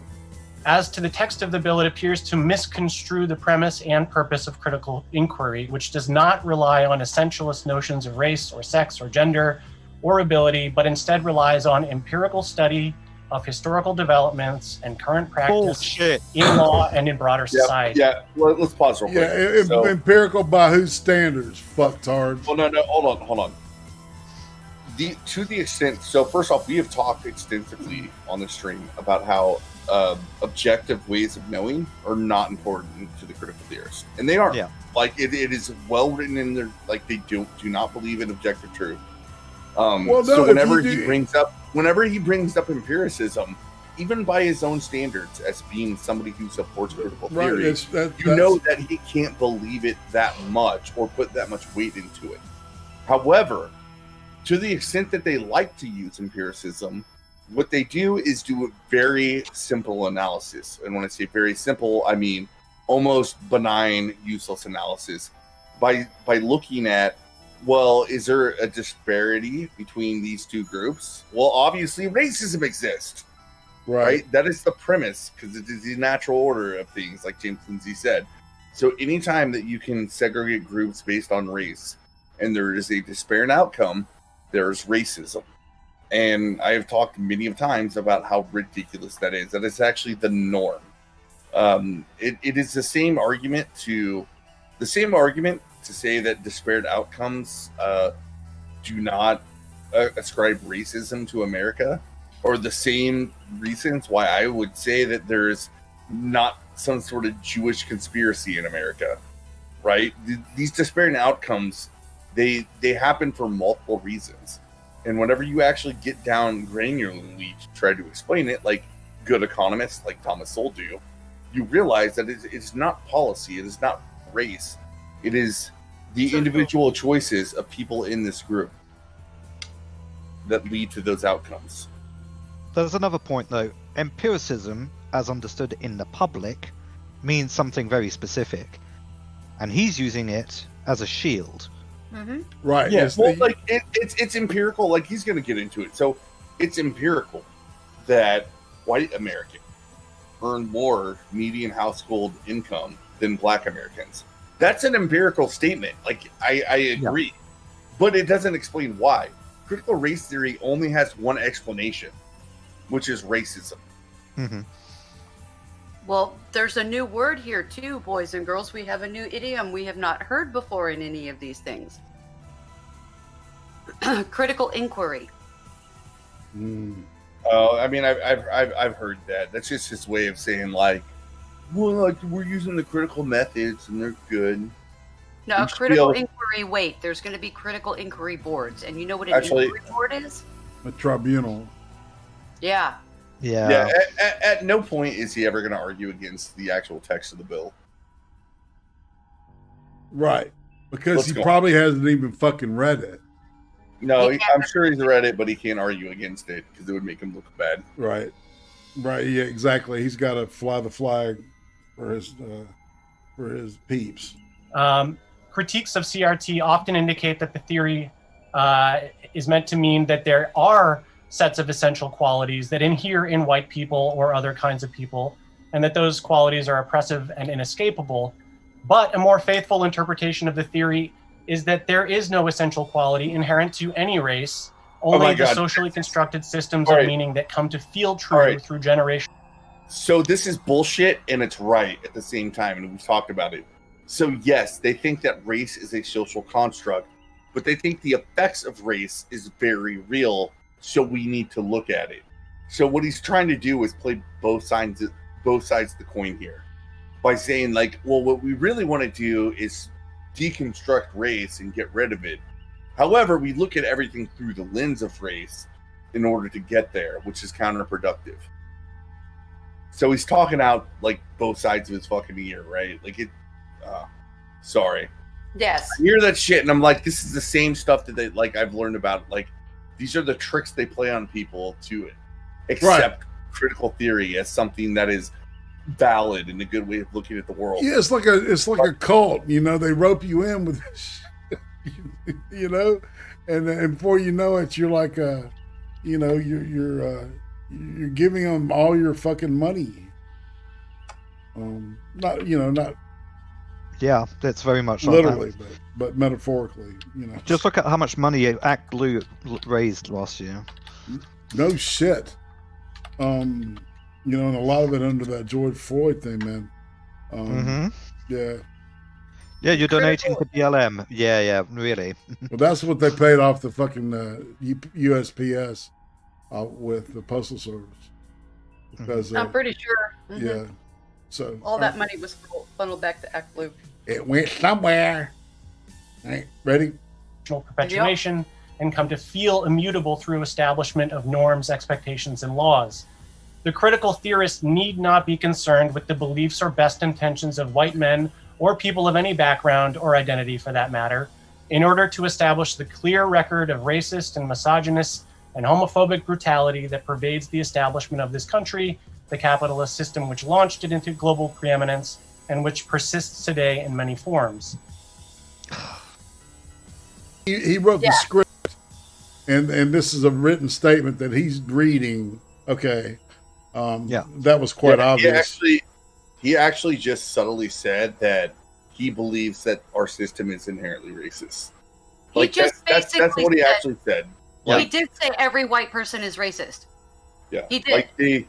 As to the text of the bill, it appears to misconstrue the premise and purpose of critical inquiry, which does not rely on essentialist notions of race or sex or gender or ability, but instead relies on empirical study of historical developments and current practice in law and in broader society. Yeah, let's pause real quick. Yeah, empirical by whose standards, fucktards? Oh, no, hold on. To the extent, so first off, we have talked extensively on the stream about how objective ways of knowing are not important to the critical theorists, and they aren't. Yeah. Like it is well written in there. Like they do not believe in objective truth. Well, no, so whenever he brings up empiricism, even by his own standards, as being somebody who supports critical Right, theory, you know that he can't believe it that much or put that much weight into it. However, to the extent that they like to use empiricism, what they do is do a very simple analysis. And when I say very simple, I mean almost benign, useless analysis by looking at, well, is there a disparity between these two groups? Well, obviously racism exists, right? That is the premise, because it is the natural order of things, like James Lindsay said. So anytime that you can segregate groups based on race and there is a disparate outcome, there's racism. And I have talked many of times about how ridiculous that is. That is actually the norm. It is the same argument to say that disparate outcomes do not ascribe racism to America, or the same reasons why I would say that there's not some sort of Jewish conspiracy in America, right? These disparate outcomes, they happen for multiple reasons. And whenever you actually get down granularly to try to explain it, like good economists like Thomas Sowell do, you realize that it's not policy, it is not race, it is the individual choices of people in this group that lead to those outcomes. There's another point, though. Empiricism, as understood in the public, means something very specific. And he's using it as a shield. Mm-hmm. Right. Yeah, well, like it's empirical. Like, he's going to get into it. So it's empirical that white Americans earn more median household income than black Americans. That's an empirical statement. Like, I agree. Yeah. But it doesn't explain why. Critical race theory only has one explanation, which is racism. Mm-hmm. Well, there's a new word here too, boys and girls. We have a new idiom we have not heard before in any of these things. Critical inquiry. Oh, I mean, I've heard that. That's just his way of saying, like, well, like, we're using the critical methods and they're good. No, critical inquiry. Wait, there's going to be critical inquiry boards, and you know what an inquiry board is? A tribunal. Yeah. Yeah. At no point is he ever going to argue against the actual text of the bill. Right. Because he probably hasn't even fucking read it. No, I'm sure he's read it, but he can't argue against it because it would make him look bad. Right. Right. Yeah, exactly. He's got to fly the flag for his peeps. Critiques of CRT often indicate that the theory is meant to mean that there are sets of essential qualities that inhere in white people or other kinds of people, and that those qualities are oppressive and inescapable. But a more faithful interpretation of the theory is that there is no essential quality inherent to any race, only the socially constructed systems of meaning that come to feel true through generations. So this is bullshit, and it's right at the same time, and we've talked about it. So yes, they think that race is a social construct, but they think the effects of race is very real, so we need to look at it. So what he's trying to do is play both sides of the coin here by saying, like, well, what we really want to do is deconstruct race and get rid of it. However, we look at everything through the lens of race in order to get there, which is counterproductive. So he's talking out, like, both sides of his fucking ear, right? Like, it... sorry. Yes. I hear that shit, and I'm like, this is the same stuff that they, like, I've learned about. Like, these are the tricks they play on people to accept critical theory as something that is valid and a good way of looking at the world. Yeah, it's like a cult. You know, they rope you in with this shit, you know, and before you know it, you're like, you know, you're giving them all your fucking money. Not. Yeah, that's very much literally, like that. but metaphorically, you know. Just look at how much money Act Blue raised last year. No shit. You know, and a lot of it under that George Floyd thing, man. Yeah. Yeah, you're donating to BLM. Yeah, really. Well, that's what they paid off the fucking USPS with the Postal Service. Because, I'm pretty sure. Mm-hmm. Yeah. So all that money was funneled back to Act Blue. It went somewhere. All right, ready? Perpetuation and come to feel immutable through establishment of norms, expectations, and laws. The critical theorist need not be concerned with the beliefs or best intentions of white men or people of any background or identity for that matter, in order to establish the clear record of racist and misogynist and homophobic brutality that pervades the establishment of this country, the capitalist system which launched it into global preeminence and which persists today in many forms. He wrote the script, and this is a written statement that he's reading. Okay, that was quite obvious. He actually just subtly said that he believes that our system is inherently racist. Like that's what he actually said. He did say every white person is racist. Yeah, he did.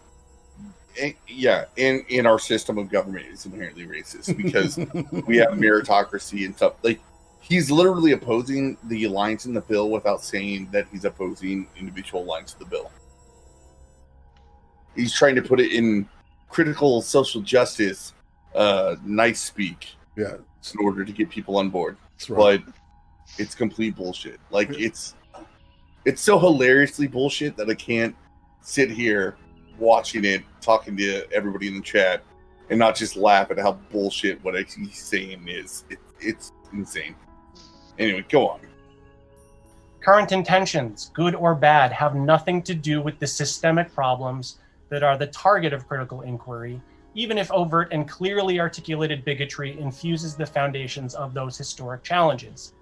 In our system of government is inherently racist because we have meritocracy and stuff. Like, he's literally opposing the lines in the bill without saying that he's opposing individual lines of the bill. He's trying to put it in critical social justice, nice speak. Yeah, in order to get people on board. That's right. But it's complete bullshit. Like, it's so hilariously bullshit that I can't sit here watching it, talking to everybody in the chat, and not just laugh at how bullshit what he's saying is. It's insane. Anyway, go on. Current intentions, good or bad, have nothing to do with the systemic problems that are the target of critical inquiry, even if overt and clearly articulated bigotry infuses the foundations of those historic challenges.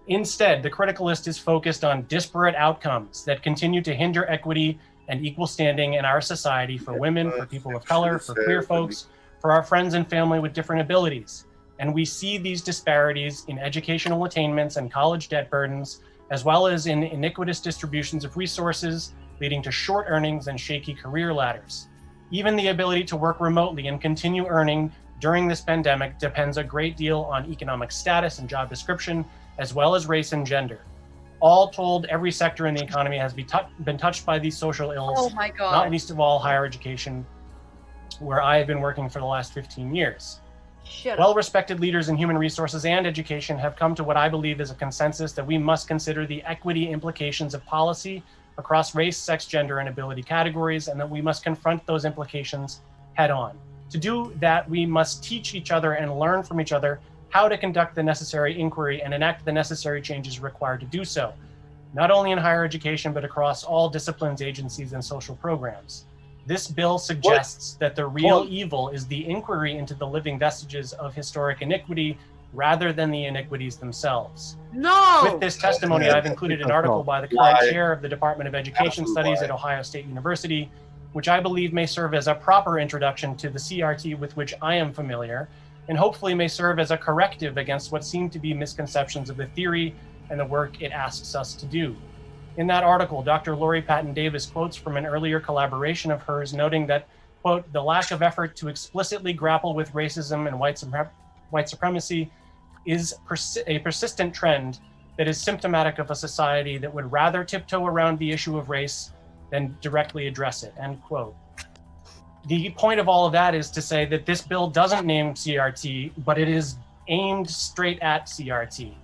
Instead, the criticalist is focused on disparate outcomes that continue to hinder equity and equal standing in our society for women, for people of color, for queer folks, for our friends and family with different abilities. And we see these disparities in educational attainments and college debt burdens, as well as in iniquitous distributions of resources, leading to short earnings and shaky career ladders. Even the ability to work remotely and continue earning during this pandemic depends a great deal on economic status and job description, as well as race and gender. All told, every sector in the economy has been touched by these social ills, Oh my God. not least of all higher education, where I have been working for the last 15 years. Well-respected leaders in human resources and education have come to what I believe is a consensus that we must consider the equity implications of policy across race, sex, gender, and ability categories, and that we must confront those implications head on. To do that, we must teach each other and learn from each other how to conduct the necessary inquiry and enact the necessary changes required to do so, not only in higher education, but across all disciplines, agencies, and social programs. This bill suggests that the real evil is the inquiry into the living vestiges of historic iniquity rather than the iniquities themselves. No! With this testimony, I've included an article by the current chair of the Department of Education Studies at Ohio State University, which I believe may serve as a proper introduction to the CRT with which I am familiar, and hopefully may serve as a corrective against what seem to be misconceptions of the theory and the work it asks us to do. In that article, Dr. Lori Patton Davis quotes from an earlier collaboration of hers, noting that, quote, the lack of effort to explicitly grapple with racism and white supremacy is a persistent trend that is symptomatic of a society that would rather tiptoe around the issue of race than directly address it, end quote. The point of all of that is to say that this bill doesn't name CRT, but it is aimed straight at CRT.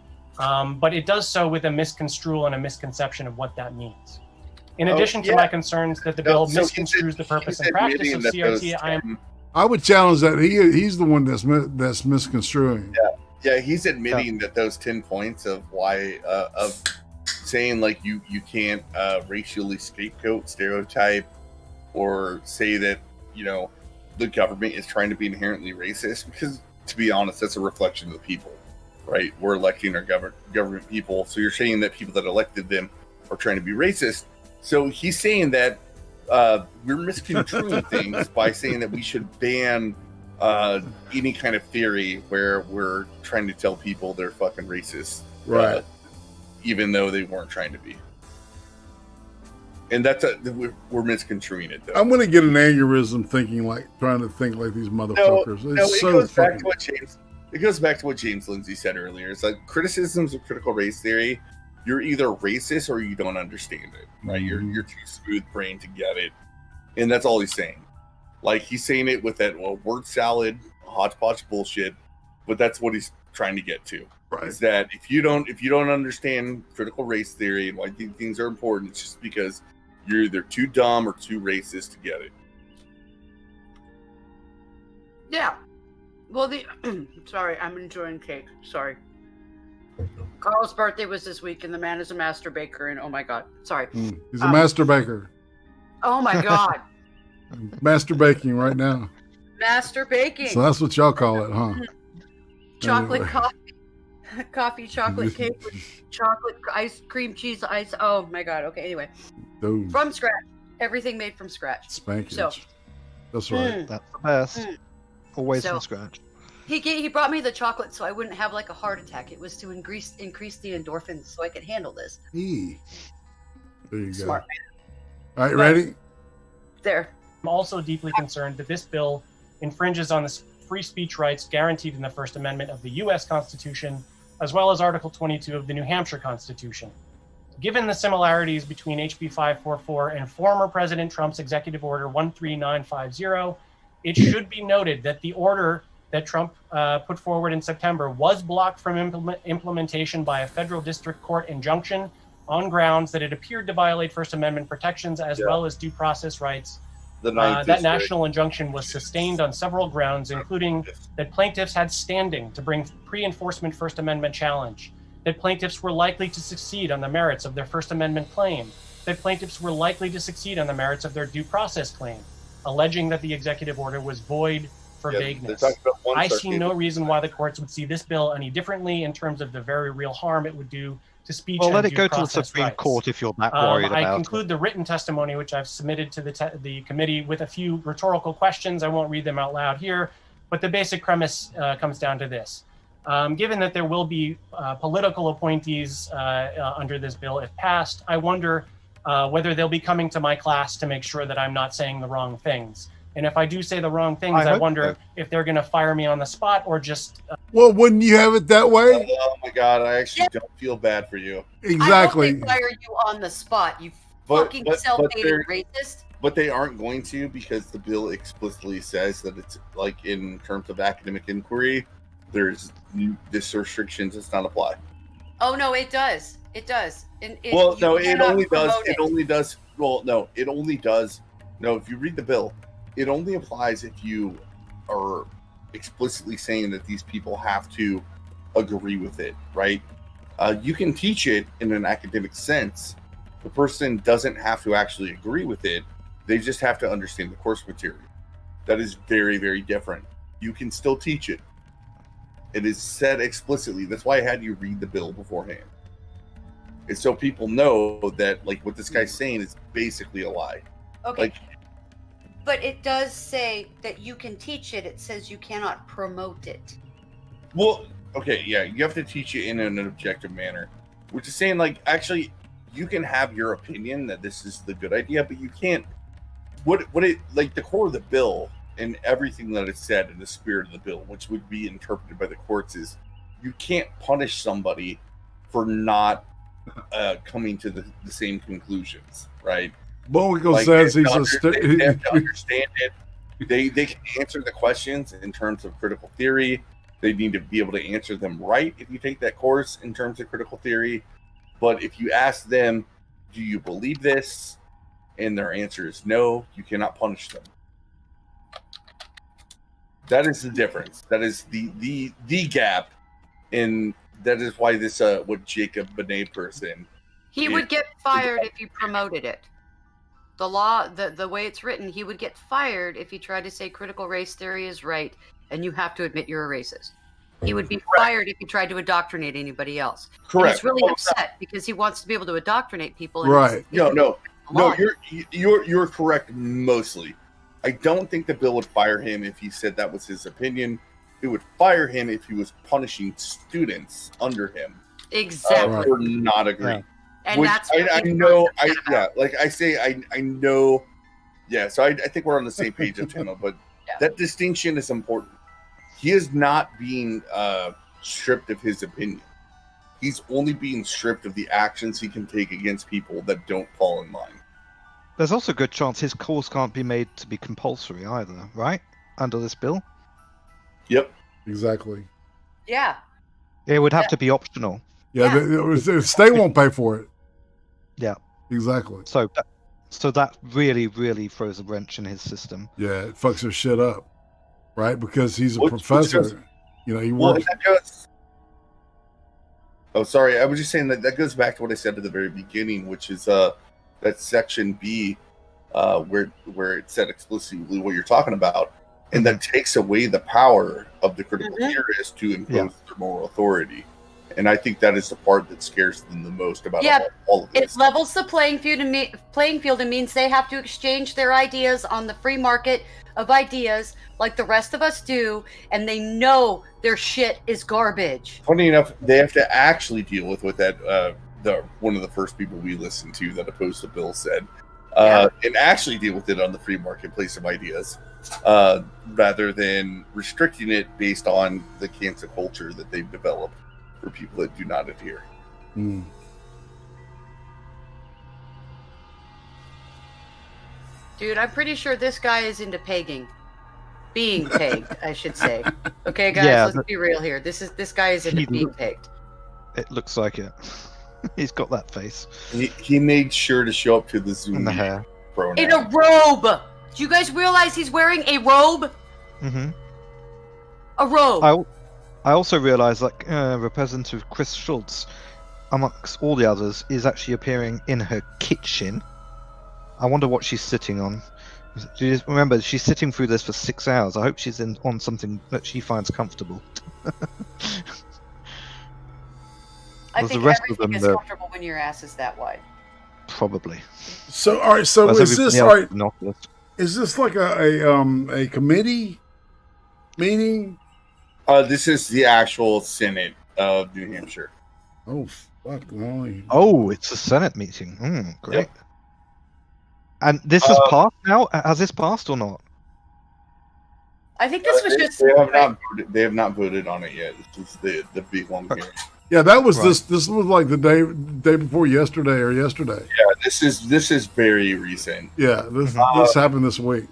But it does so with a misconstrual and a misconception of what that means. In addition to my concerns that the bill misconstrues the purpose and practice of CRT, I would challenge that he's the one that's misconstruing. Yeah, he's admitting that those 10 points of why of saying like you can't racially scapegoat, stereotype, or say that the government is trying to be inherently racist, because to be honest, that's a reflection of the people. Right, we're electing our government people. So you're saying that people that elected them are trying to be racist. So he's saying that we're misconstruing things by saying that we should ban any kind of theory where we're trying to tell people they're fucking racist, right? Even though they weren't trying to be. And we're misconstruing it, though. I'm gonna get an aneurysm trying to think like these motherfuckers. It goes back to what James Lindsay said earlier. It's like criticisms of critical race theory. You're either racist or you don't understand it, right? Mm-hmm. You're too smooth-brained to get it, and that's all he's saying. Like, he's saying it with that word salad, hodgepodge bullshit, but that's what he's trying to get to. Right. Is that if you don't understand critical race theory and why things are important, it's just because you're either too dumb or too racist to get it. Yeah. Well, sorry, I'm enjoying cake. Sorry. Carl's birthday was this week, and the man is a master baker, and oh my god, sorry. He's a master baker. Oh my god. Master baking right now. Master baking. So that's what y'all call it, huh? Chocolate Anyway. coffee, chocolate cake with chocolate ice cream cheese ice. Oh my god. Okay. Anyway, Dude, from scratch, everything made from scratch. spankage. So That's right. That's the best. Always So- from scratch. he brought me the chocolate so I wouldn't have like a heart attack. It was to increase the endorphins so I could handle this. There you Smart go. All right, ready? There. I'm also deeply concerned that this bill infringes on the free speech rights guaranteed in the First Amendment of the U.S. Constitution, as well as Article 22 of the New Hampshire Constitution. Given the similarities between HB 544 and former President Trump's Executive Order 13950, it should be noted that the order that Trump put forward in September was blocked from implementation by a federal district court injunction on grounds that it appeared to violate First Amendment protections as well as due process rights. That national injunction was sustained on several grounds, including that plaintiffs had standing to bring pre-enforcement First Amendment challenge, that plaintiffs were likely to succeed on the merits of their First Amendment claim, that plaintiffs were likely to succeed on the merits of their due process claim, alleging that the executive order was void for vagueness. I see no reason why the courts would see this bill any differently in terms of the very real harm it would do to speech Well, and let it due go to the process Supreme rights. Court if you're that worried I about conclude the written testimony, which I've submitted to the committee, with a few rhetorical questions. I won't read them out loud here, but the basic premise comes down to this. Given that there will be political appointees under this bill if passed, I wonder whether they'll be coming to my class to make sure that I'm not saying the wrong things. And if I do say the wrong things, I wonder if they're going to fire me on the spot or just... Well, wouldn't you have it that way? Oh my god, I actually don't feel bad for you. Exactly. I hope they fire you on the spot, you But self-hating they're- racist. But they aren't going to, because the bill explicitly says that it's like in terms of academic inquiry, this restriction does not apply. Oh no, it does. It does. It only does. Well, no, it only does. No, if you read the bill, it only applies if you are explicitly saying that these people have to agree with it, right? You can teach it in an academic sense. The person doesn't have to actually agree with it. They just have to understand the course material. That is very, very different. You can still teach it. It is said explicitly. That's why I had you read the bill beforehand. It's so people know that, like, what this guy's saying is basically a lie. Okay. Like, But it does say that you can teach it. It says you cannot promote it. well, okay, yeah, you have to teach it in an objective manner, which is saying, like, actually, you can have your opinion that this is the good idea, but you can't. Like, the core of the bill and everything that is said in the spirit of the bill, which would be interpreted by the courts, is you can't punish somebody for not coming to the same conclusions, right? Bowinkle Like, says they he's have a... to they have to understand it. They can answer the questions in terms of critical theory. They need to be able to answer them right if you take that course in terms of critical theory. But if you ask them, do you believe this? And their answer is no, you cannot punish them. That is the difference. That is the gap. And that is why this what Jacob Benet person. He would get fired if you promoted it. The law, the way it's written, he would get fired if he tried to say critical race theory is right, and you have to admit you're a racist. He would be fired if he tried to indoctrinate anybody else. Correct. And he's really upset because he wants to be able to indoctrinate people. And Right. No, you're correct mostly. I don't think the bill would fire him if he said that was his opinion. It would fire him if he was punishing students under him. Exactly. For not agreeing. And which that's I know. Like I say, I know. Yeah, so I think we're on the same page of Tino, but that distinction is important. He is not being stripped of his opinion. He's only being stripped of the actions he can take against people that don't fall in line. There's also a good chance his course can't be made to be compulsory either, right? Under this bill? Yep. Exactly. Yeah. It would have to be optional. Yeah, the state won't pay for it. Yeah. Exactly. So that really, really throws a wrench in his system. Yeah, it fucks your shit up. right? Because he's a Which professor. goes- You know, he Well, works. that goes. Oh, sorry. I was just saying that goes back to what I said at the very beginning, which is that section B, where it said explicitly what you're talking about, and that takes away the power of the critical theorist to impose their moral authority. And I think that is the part that scares them the most about all of this. It levels the playing field and means they have to exchange their ideas on the free market of ideas like the rest of us do, and they know their shit is garbage. Funny enough, they have to actually deal with what that one of the first people we listened to that opposed the bill said, and actually deal with it on the free marketplace of ideas, rather than restricting it based on the cancel culture that they've developed for people that do not adhere. Mm. Dude, I'm pretty sure this guy is into pegging. Being pegged, I should say. Okay, guys, Yeah, let's be real here. This guy is into being pegged. It looks like it. He's got that face. He made sure to show up to the Zoom And the hair. pronoun. In a robe! Do you guys realize he's wearing a robe? Mm-hmm. A robe. I also realised that Representative Chris Schultz, amongst all the others, is actually appearing in her kitchen. I wonder what she's sitting on. Remember, she's sitting through this for 6 hours. I hope she's on something that she finds comfortable. I There's think the rest of everything them is that- comfortable when your ass is that wide. Probably. So, all right. So, Whereas is this everybody else like? is not list. Is this like a committee meeting? This is the actual Senate of New Hampshire. Oh fuck! Molly. Oh, it's a Senate meeting. Great. Yep. And this has passed now? Has this passed or not? I think this was just. They have not voted on it yet. This is the big one here. Yeah, that was Right. this was like the day before yesterday or yesterday. Yeah, this is very recent. Yeah, this happened this week.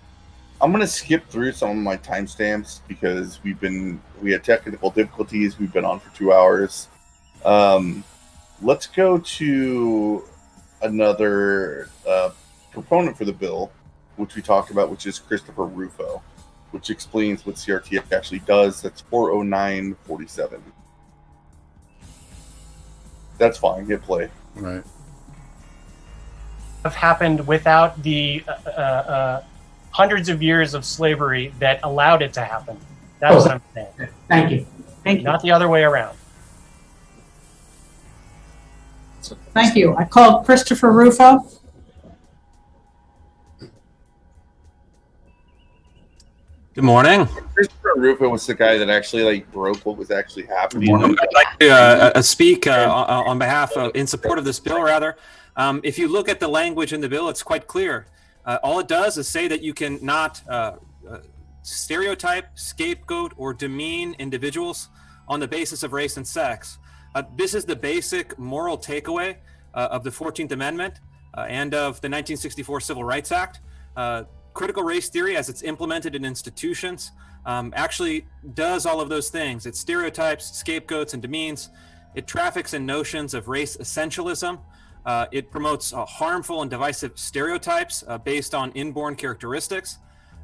I'm gonna skip through some of my timestamps because we had technical difficulties. We've been on for 2 hours. Let's go to another proponent for the bill, which we talked about, which is Christopher Rufo, which explains what CRT actually does. That's 40947. That's fine. Hit play. Right. Have happened without the hundreds of years of slavery that allowed it to happen. That's what I'm saying. Thank you. Thank you. Not the other way around. Thank you. I called Christopher Rufo. Good morning. Christopher Rufo was the guy that actually broke what was actually happening. I'd like to speak on behalf of, in support of this bill, rather. If you look at the language in the bill, it's quite clear. All it does is say that you can not stereotype, scapegoat, or demean individuals on the basis of race and sex. This is the basic moral takeaway of the 14th Amendment and of the 1964 Civil Rights Act. Critical race theory, as it's implemented in institutions, actually does all of those things. It stereotypes, scapegoats, and demeans. It traffics in notions of race essentialism. It promotes harmful and divisive stereotypes based on inborn characteristics.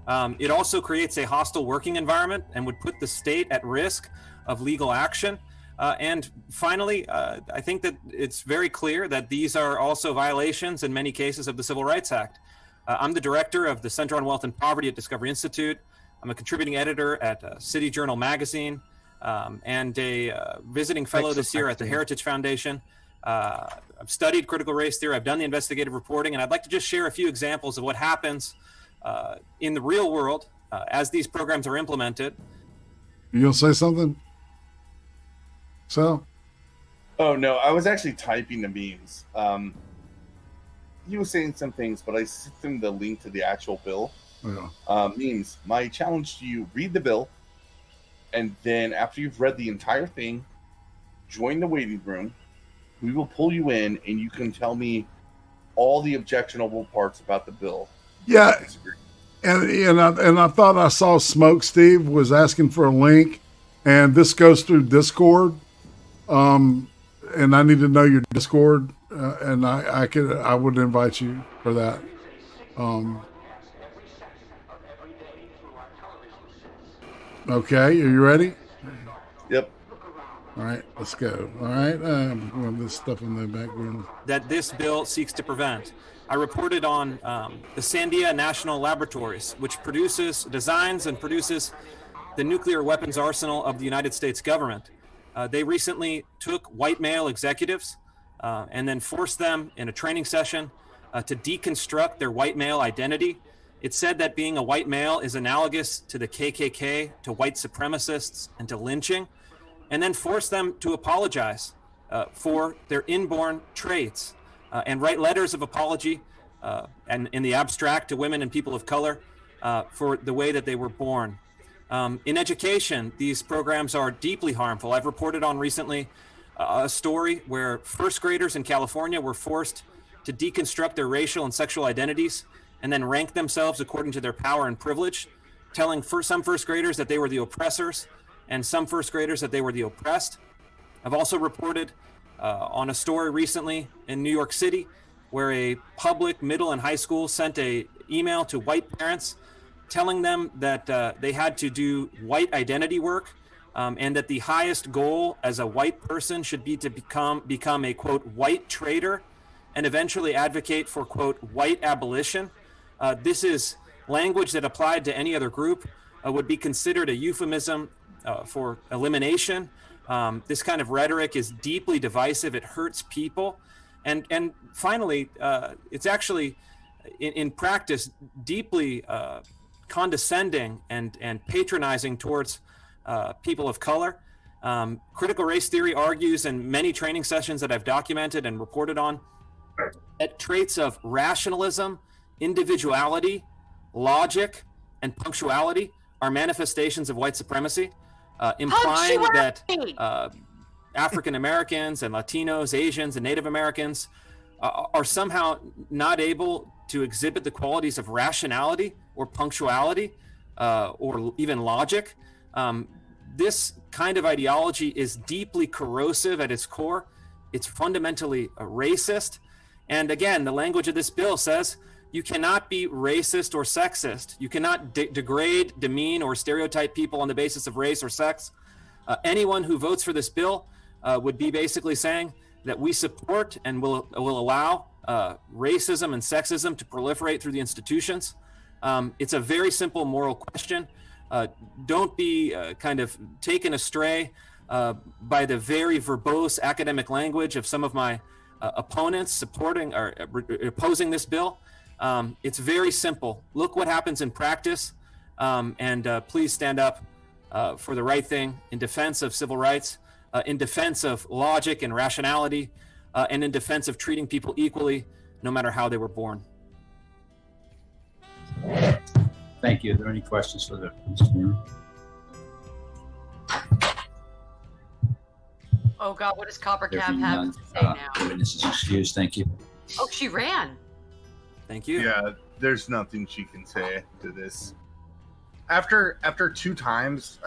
It also creates a hostile working environment and would put the state at risk of legal action. And finally, I think that it's very clear that these are also violations in many cases of the Civil Rights Act. I'm the director of the Center on Wealth and Poverty at Discovery Institute. I'm a contributing editor at City Journal Magazine and a visiting fellow this year at the Heritage Foundation. I've studied critical race theory. I've done the investigative reporting, and I'd like to just share a few examples of what happens in the real world as these programs are implemented. You gonna say something? So? Oh no, I was actually typing the memes. He was saying some things, but I sent him the link to the actual bill. Yeah. Memes. My challenge to you: read the bill, and then after you've read the entire thing, join the waiting room. We will pull you in, and you can tell me all the objectionable parts about the bill. Yeah. And I thought I saw Smoke Steve was asking for a link, and this goes through Discord. And I need to know your Discord, and I would invite you for that. Okay, are you ready? Yep. All right, let's go. All right, this stuff in the background. That this bill seeks to prevent. I reported on the Sandia National Laboratories, which designs and produces the nuclear weapons arsenal of the United States government. They recently took white male executives and then forced them in a training session to deconstruct their white male identity. It said that being a white male is analogous to the KKK, to white supremacists, and to lynching, and then forced them to apologize for their inborn traits and write letters of apology and in the abstract to women and people of color for the way that they were born. In education, these programs are deeply harmful. I've reported on recently a story where first graders in California were forced to deconstruct their racial and sexual identities and then rank themselves according to their power and privilege, telling some first graders that they were the oppressors and some first graders that they were the oppressed. I've also reported on a story recently in New York City where a public middle and high school sent an email to white parents telling them that they had to do white identity work and that the highest goal as a white person should be to become a, quote, white traitor and eventually advocate for, quote, white abolition. This is language that applied to any other group would be considered a euphemism for elimination. This kind of rhetoric is deeply divisive. It hurts people. And finally, it's actually, in practice, deeply condescending and patronizing towards people of color. Critical race theory argues in many training sessions that I've documented and reported on that traits of rationalism, individuality, logic, and punctuality are manifestations of white supremacy, implying that African Americans and Latinos, Asians, and Native Americans are somehow not able to exhibit the qualities of rationality or punctuality or even logic. This kind of ideology is deeply corrosive at its core. It's fundamentally racist. And again, the language of this bill says you cannot be racist or sexist. You cannot degrade, demean, or stereotype people on the basis of race or sex. Anyone who votes for this bill would be basically saying that we support and will allow racism and sexism to proliferate through the institutions. It's a very simple moral question. Don't be kind of taken astray by the very verbose academic language of some of my opponents supporting or opposing this bill. It's very simple. Look what happens in practice, and please stand up for the right thing in defense of civil rights, in defense of logic and rationality, and in defense of treating people equally, no matter how they were born. Thank you. Are there any questions for the Mr. Oh God, what does Copper There Cab being have none, to say now? the witness is excused. Thank you. Oh, she ran. Thank you. Yeah, there's nothing she can say to this. After 2 times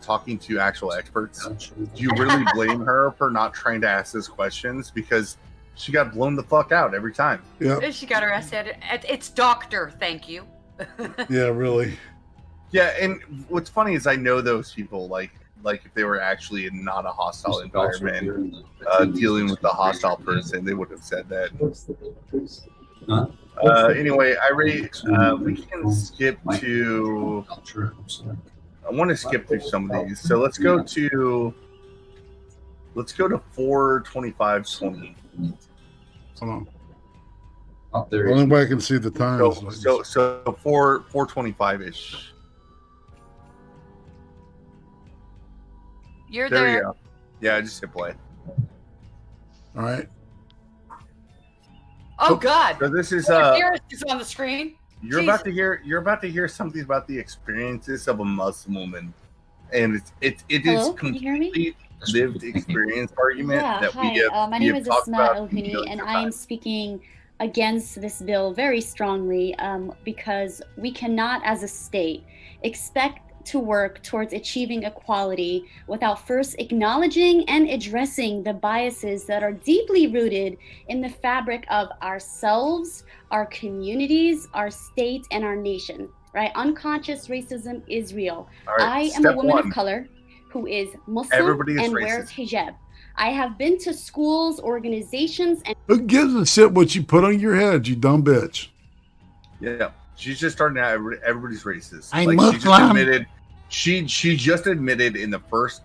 talking to actual experts, do you really blame her for not trying to ask those questions? Because she got blown the fuck out every time. Yeah. She got her ass at it. It's doctor, thank you. Yeah, really. Yeah, and what's funny is I know those people, like if they were actually in not a hostile environment, dealing with a hostile person, they would have said that. Anyway, we can skip to. I want to skip through some of these, so let's go to 4:25:20. Hold on. Up there. The only way I can see the time. So 4:25 ish. You're There there. you go. Yeah, I just hit play. All right. Oh God. So this is Garrett is on the screen. You're about to hear something about the experiences of a Muslim woman, and it is Hello, can you hear me? completely lived experience argument Yeah, that hi. we have. My we name have is talked Asma about El-Huni, millions and of I am times. speaking against this bill very strongly because we cannot, as a state, expect to work towards achieving equality without first acknowledging and addressing the biases that are deeply rooted in the fabric of ourselves, our communities, our state, and our nation. right? Unconscious racism is real. All right, I am a step woman one. of color who is Muslim Everybody is and wears racist. hijab. I have been to schools, organizations, and Who gives a shit what you put on your head, you dumb bitch? Yeah, she's just starting out. Everybody's racist. I'm She just Muslim. admitted. She just admitted in the first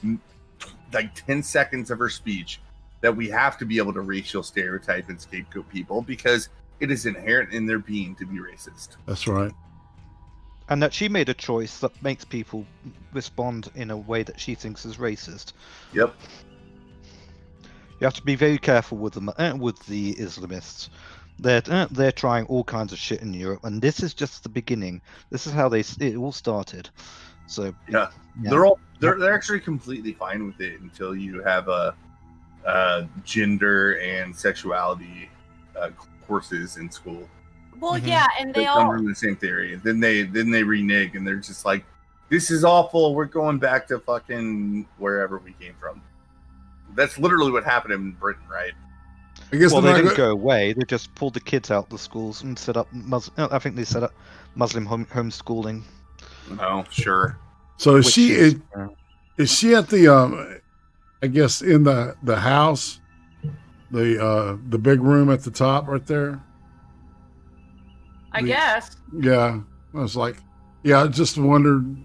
10 seconds of her speech that we have to be able to racial stereotype and scapegoat people because it is inherent in their being to be racist. That's right. And that she made a choice that makes people respond in a way that she thinks is racist. Yep. You have to be very careful with them, with the Islamists. They're trying all kinds of shit in Europe, and this is just the beginning. This is how it all started. So yeah. They're actually completely fine with it until you have gender and sexuality courses in school. Well, yeah, and they all run the same theory. Then they renege, and they're just like, "This is awful. We're going back to fucking wherever we came from." That's literally what happened in Britain, right? I guess they didn't go away. They just pulled the kids out of the schools and set up I think they set up Muslim homeschooling. Oh, sure. So is she at the I guess in the house, the big room at the top right there? I guess. Yeah, I was like, I just wondered,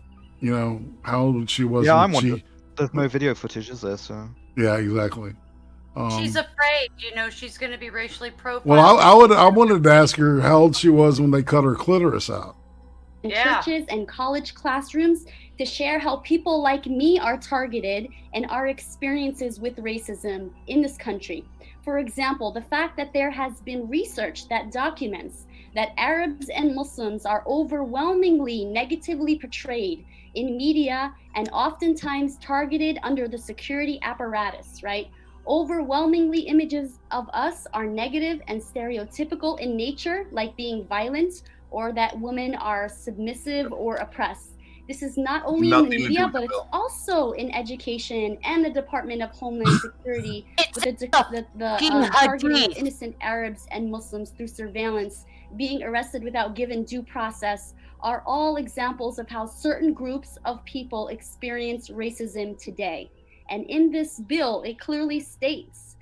how old she was. Yeah, I'm wondering. There's no video footage, is there? So. Yeah, exactly. She's afraid, she's going to be racially profiled. Well, I wanted to ask her how old she was when they cut her clitoris out. in churches and college classrooms to share how people like me are targeted and our experiences with racism in this country. For example, the fact that there has been research that documents that Arabs and Muslims are overwhelmingly negatively portrayed in media and oftentimes targeted under the security apparatus, right? Overwhelmingly, images of us are negative and stereotypical in nature, like being violent or that women are submissive or oppressed. This is not only in the media, but it's also in education and the Department of Homeland Security with the targeting of innocent Arabs and Muslims through surveillance, being arrested without given due process, are all examples of how certain groups of people experience racism today. And in this bill, it clearly states,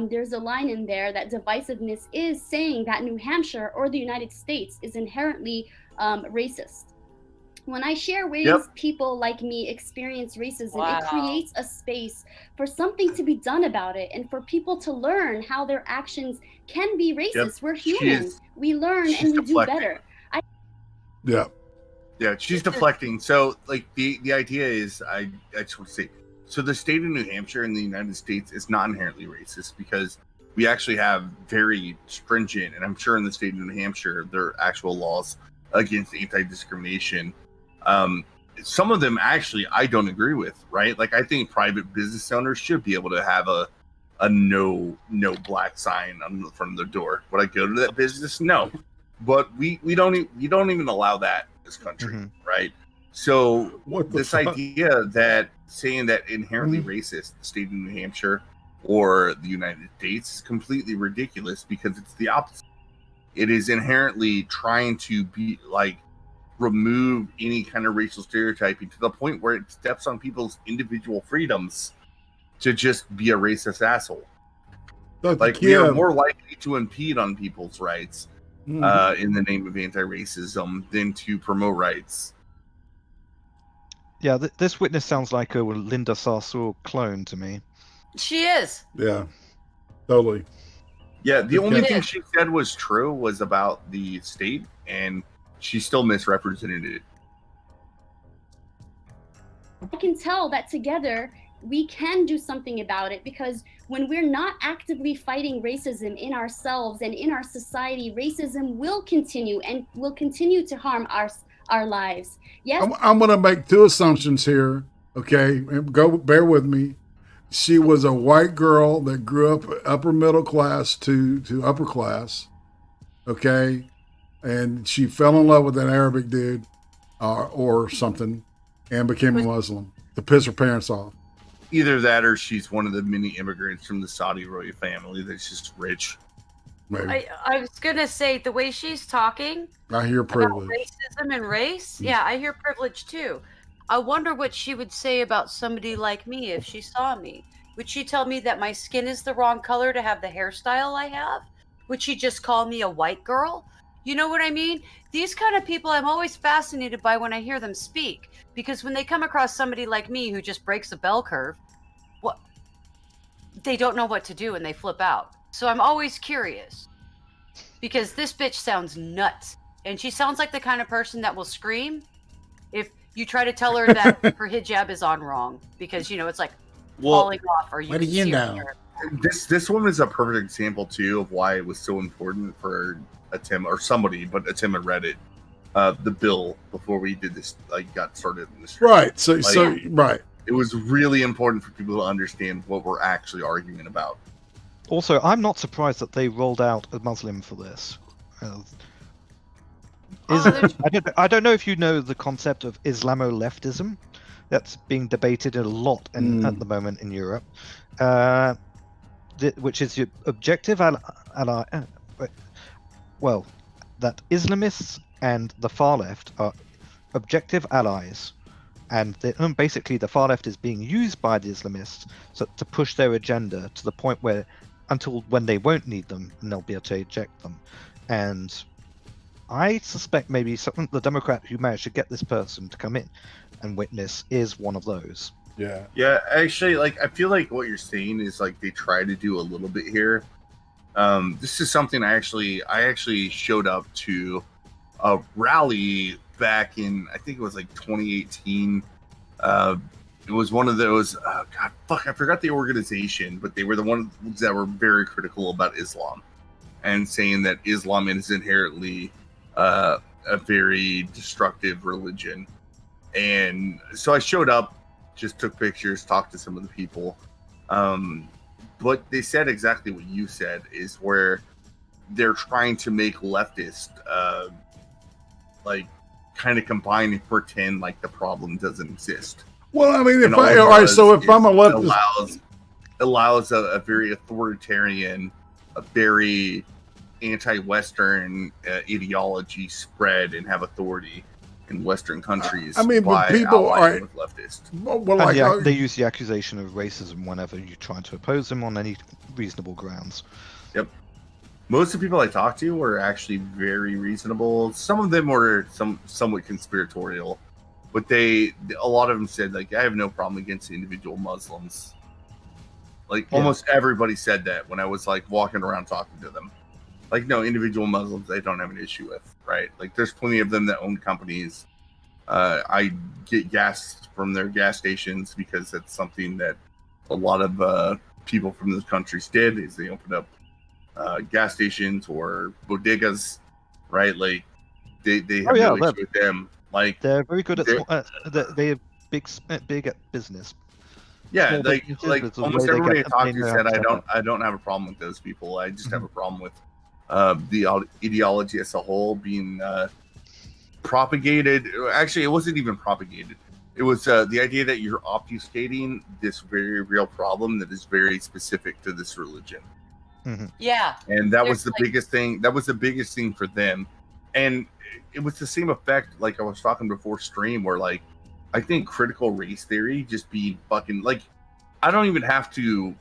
there's a line in there that divisiveness is saying that New Hampshire or the United States is inherently racist. When I share ways people like me experience racism, it creates a space for something to be done about it and for people to learn how their actions can be racist. We're humans. We learn and we do better. Yeah, she's deflecting. So, like, the idea is, I just want to say, so the state of New Hampshire in the United States is not inherently racist because we actually have very stringent, and I'm sure in the state of New Hampshire, there are actual laws against anti-discrimination. Some of them actually I don't agree with, right? Like, I think private business owners should be able to have a no black sign on the front of their door. Would I go to that business? No. But we don't even allow that in this country, right? So this idea that saying that inherently racist, the state of New Hampshire or the United States, is completely ridiculous because it's the opposite. It is inherently trying to be like remove any kind of racial stereotyping to the point where it steps on people's individual freedoms to just be a racist asshole. Like, we are more likely to impede on people's rights in the name of anti-racism than to promote rights. Yeah, this witness sounds like a Linda Sarsour clone to me. She is. Yeah, totally. Yeah, the only thing she said was true was about the state, and she still misrepresented it. I can tell that together we can do something about it, because when we're not actively fighting racism in ourselves and in our society, racism will continue and will continue to harm our lives. Yes. I'm going to make two assumptions here. Okay, bear with me. She was a white girl that grew up upper middle class to upper class. Okay, and she fell in love with an Arabic dude or something and became a Muslim to piss her parents off. Either that or she's one of the many immigrants from the Saudi royal family that's just rich. Maybe. I was going to say, the way she's talking I hear about privilege. Muslim and race? Yeah, I hear privilege too. I wonder what she would say about somebody like me if she saw me. Would she tell me that my skin is the wrong color to have the hairstyle I have? Would she just call me a white girl? You know what I mean? These kind of people I'm always fascinated by when I hear them speak, because when they come across somebody like me who just breaks a bell curve, what they don't know what to do and they flip out. So I'm always curious because this bitch sounds nuts. And she sounds like the kind of person that will scream if you try to tell her that her hijab is on wrong, because it's like falling off, or you what do can you see her know? hair. This woman is a perfect example too of why it was so important for Tim or somebody, but Tim and Reddit, the bill before we did this, got started in this. Right. So right. It was really important for people to understand what we're actually arguing about. Also, I'm not surprised that they rolled out a Muslim for this. I don't know if you know the concept of Islamo-leftism. That's being debated a lot at the moment in Europe, which is your objective ally. Well, that Islamists and the far left are objective allies, and basically the far left is being used by the Islamists to push their agenda to the point where, until when they won't need them, and they'll be able to eject them. And I suspect maybe the Democrat who managed to get this person to come in and witness is one of those. Yeah, actually, I feel like what you're saying is they try to do a little bit here. This is something I actually showed up to a rally back in, I think it was 2018. It was one of those, I forgot the organization, but they were the ones that were very critical about Islam and saying that Islam is inherently a very destructive religion. And so I showed up, just took pictures, talked to some of the people. But they said exactly what you said, is where they're trying to make leftists kind of combine and pretend like the problem doesn't exist. Well, I mean, if I'm a leftist, allows a very authoritarian, a very anti-Western ideology spread and have authority in Western countries. I mean, but people are with leftists. Well, they use the accusation of racism whenever you try to oppose them on any reasonable grounds. Yep. Most of the people I talked to were actually very reasonable. Some of them were somewhat conspiratorial, but a lot of them said I have no problem against individual Muslims. Almost everybody said that when I was walking around talking to them. No, individual Muslims I don't have an issue with, right? There's plenty of them that own companies. I get gas from their gas stations because that's something that a lot of people from those countries did, is they opened up gas stations or bodegas, right? They have no issue with them. They're very good at they're big at business. Yeah, almost everybody I talked to said I don't have a problem with those people. I just have a problem with the ideology as a whole being propagated. Actually, it wasn't even propagated. It was the idea that you're obfuscating this very real problem that is very specific to this religion. Mm-hmm. Yeah, and that was the biggest thing. That was the biggest thing for them, and it was the same effect. I was talking before stream, where I think critical race theory just being fucking I don't even have to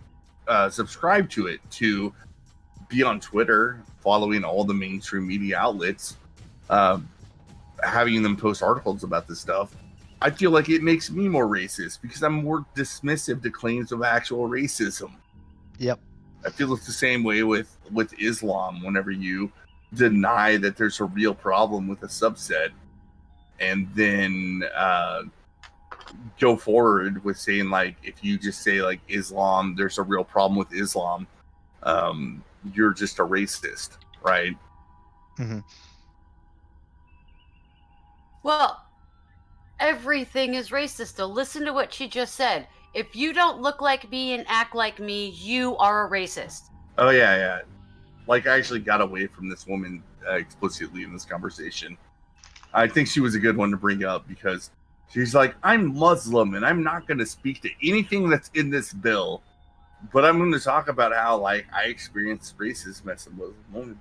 subscribe to it to be on Twitter, following all the mainstream media outlets, having them post articles about this stuff. I feel like it makes me more racist because I'm more dismissive to claims of actual racism. Yep. I feel it's the same way with Islam. Whenever you deny that there's a real problem with a subset, and then go forward with saying if you just say Islam, there's a real problem with Islam, you're just a racist, right? Mm-hmm. Well, everything is racist. Though, listen to what she just said. If you don't look like me and act like me, you are a racist. Oh yeah. I actually got away from this woman explicitly in this conversation. I think she was a good one to bring up because she's I'm Muslim and I'm not going to speak to anything that's in this bill, but I'm going to talk about how I experienced racism as a Muslim woman.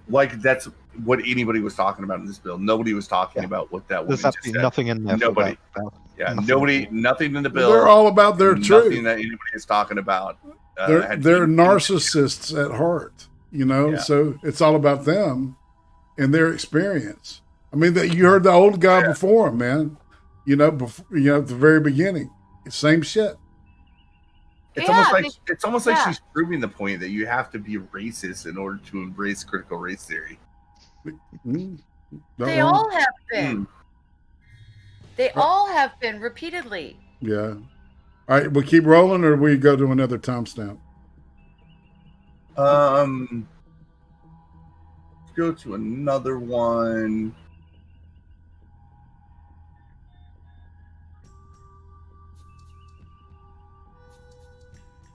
like that's what anybody was talking about in this bill. Nobody was talking about what that woman There's just absolutely said. nothing in there. Nobody. Nothing in the bill. They're all about their nothing truth. that anybody is talking about. They're narcissists at heart, you know. Yeah. So it's all about them and their experience. I mean, that you heard the old guy before him, man. You know, at the very beginning, same shit. It's almost like she's proving the point that you have to be racist in order to embrace critical race theory. They all have been. They all have been repeatedly. Yeah. All right, we keep rolling, or we go to another timestamp. Let's go to another one.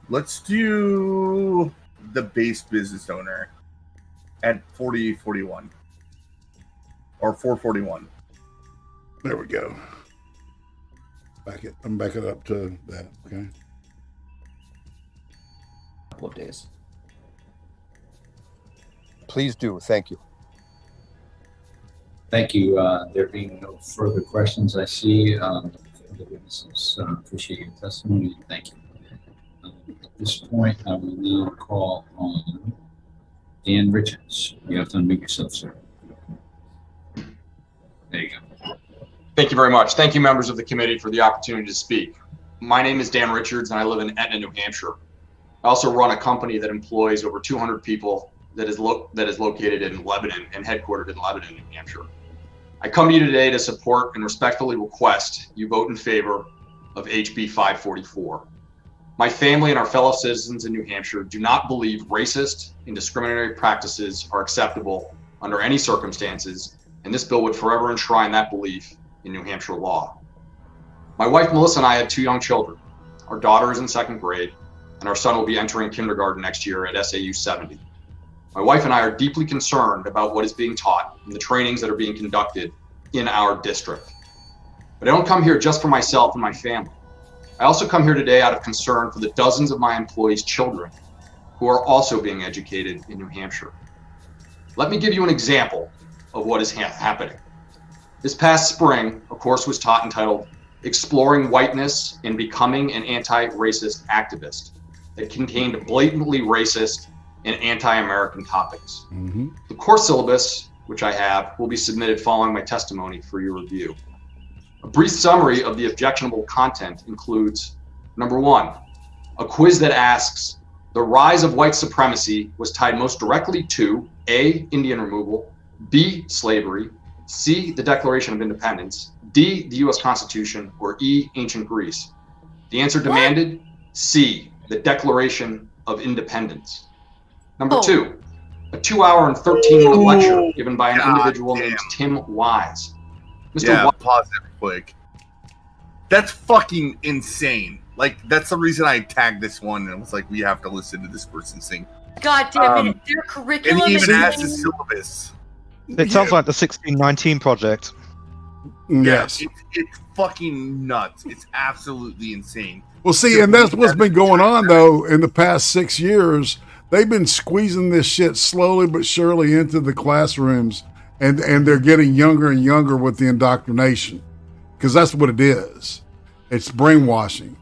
Let's do the base business owner at 4041 or 441. There we go. I'm backing up to that. Okay. Couple of days. Please do. Thank you. Thank you. There being no further questions, I see. The witnesses appreciate your testimony. Thank you. At this point, I will now call on Dan Richards. You have to unmute yourself, sir. There you go. Thank you very much. Thank you, members of the committee, for the opportunity to speak. My name is Dan Richards, and I live in Etna, New Hampshire. I also run a company that employs over 200 people that is located in Lebanon and headquartered in Lebanon, New Hampshire. I come to you today to support and respectfully request you vote in favor of HB 544. My family and our fellow citizens in New Hampshire do not believe racist and discriminatory practices are acceptable under any circumstances, and this bill would forever enshrine that belief in New Hampshire law. My wife Melissa and I had 2 young children. Our daughter is in 2nd grade, and our son will be entering kindergarten next year at SAU 70. My wife and I are deeply concerned about what is being taught and the trainings that are being conducted in our district. But I don't come here just for myself and my family. I also come here today out of concern for the dozens of my employees' children who are also being educated in New Hampshire. Let me give you an example of what is happening. This past spring, a course was taught entitled Exploring Whiteness and Becoming an Anti-Racist Activist that contained blatantly racist and anti-American topics. Mm-hmm. The course syllabus, which I have, will be submitted following my testimony for your review. A brief summary of the objectionable content includes, number 1, a quiz that asks, the rise of white supremacy was tied most directly to A, Indian removal, B, slavery, C, the Declaration of Independence, D, the US Constitution, or E, ancient Greece. The answer demanded, C, the Declaration of Independence. Number 2, a 2-hour and 13-minute lecture given by an individual named Tim Wise. Mr. Pause it quick. That's fucking insane. Like, that's the reason I tagged this one and I was like, we have to listen to this person sing. God damn it, their curriculum and he even is has the syllabus. It sounds like the 1619 project. Yes. It's fucking nuts. It's absolutely insane. Well, see, and that's what's been going on, though, in the past 6 years. They've been squeezing this shit slowly but surely into the classrooms, and they're getting younger and younger with the indoctrination, because that's what it is. It's brainwashing,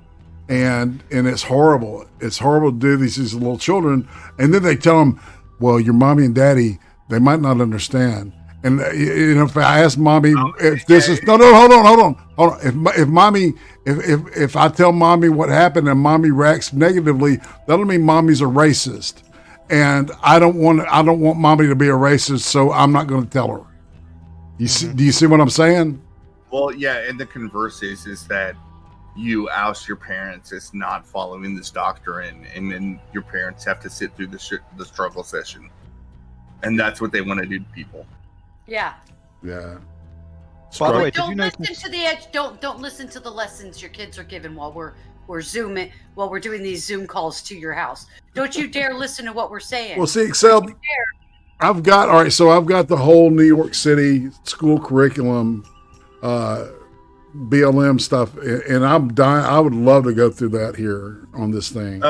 and it's horrible. It's horrible to do these little children, and then they tell them, well, your mommy and daddy, they might not understand. And you know, if I ask mommy if this is hold on. If mommy, if I tell mommy what happened and mommy reacts negatively, that'll mean mommy's a racist, and I don't want mommy to be a racist, so I'm not going to tell her. You see? Do you see what I'm saying? Well, yeah, and the converse is that you oust your parents as not following this doctrine, and then your parents have to sit through the struggle session, and that's what they want to do to people. Yeah. Yeah. By the way, don't listen to the edge. Don't listen to the lessons your kids are given while we're zooming, while we're doing these Zoom calls to your house. Don't you dare listen to what we're saying. Well, see, Excel, I've got the whole New York City school curriculum, BLM stuff, and I'm dying. I would love to go through that here on this thing.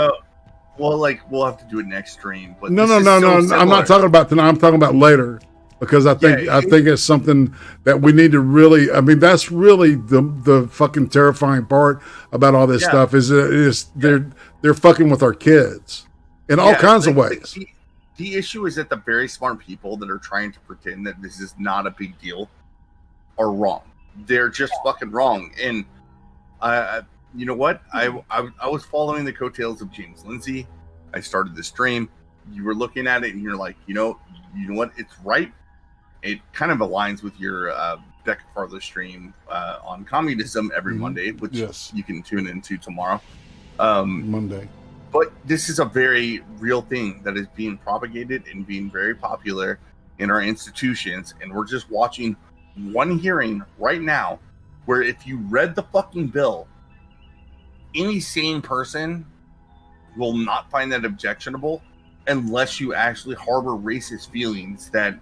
Well, like we'll have to do it next stream. But No. this is so I'm similar. not talking about tonight. I'm talking about later, because I think it's something that we need to really. I mean, that's really the fucking terrifying part about all this stuff is they're fucking with our kids in all kinds of ways. The issue is that the very smart people that are trying to pretend that this is not a big deal are wrong. They're just fucking wrong. And you know what? I was following the coattails of James Lindsay. I started the stream. You were looking at it and you're like, you know what? It's right. It kind of aligns with your Becca Farlow stream on communism every Monday, which you can tune into tomorrow. Monday. But this is a very real thing that is being propagated and being very popular in our institutions. And we're just watching one hearing right now where if you read the fucking bill, any sane person will not find that objectionable unless you actually harbor racist feelings that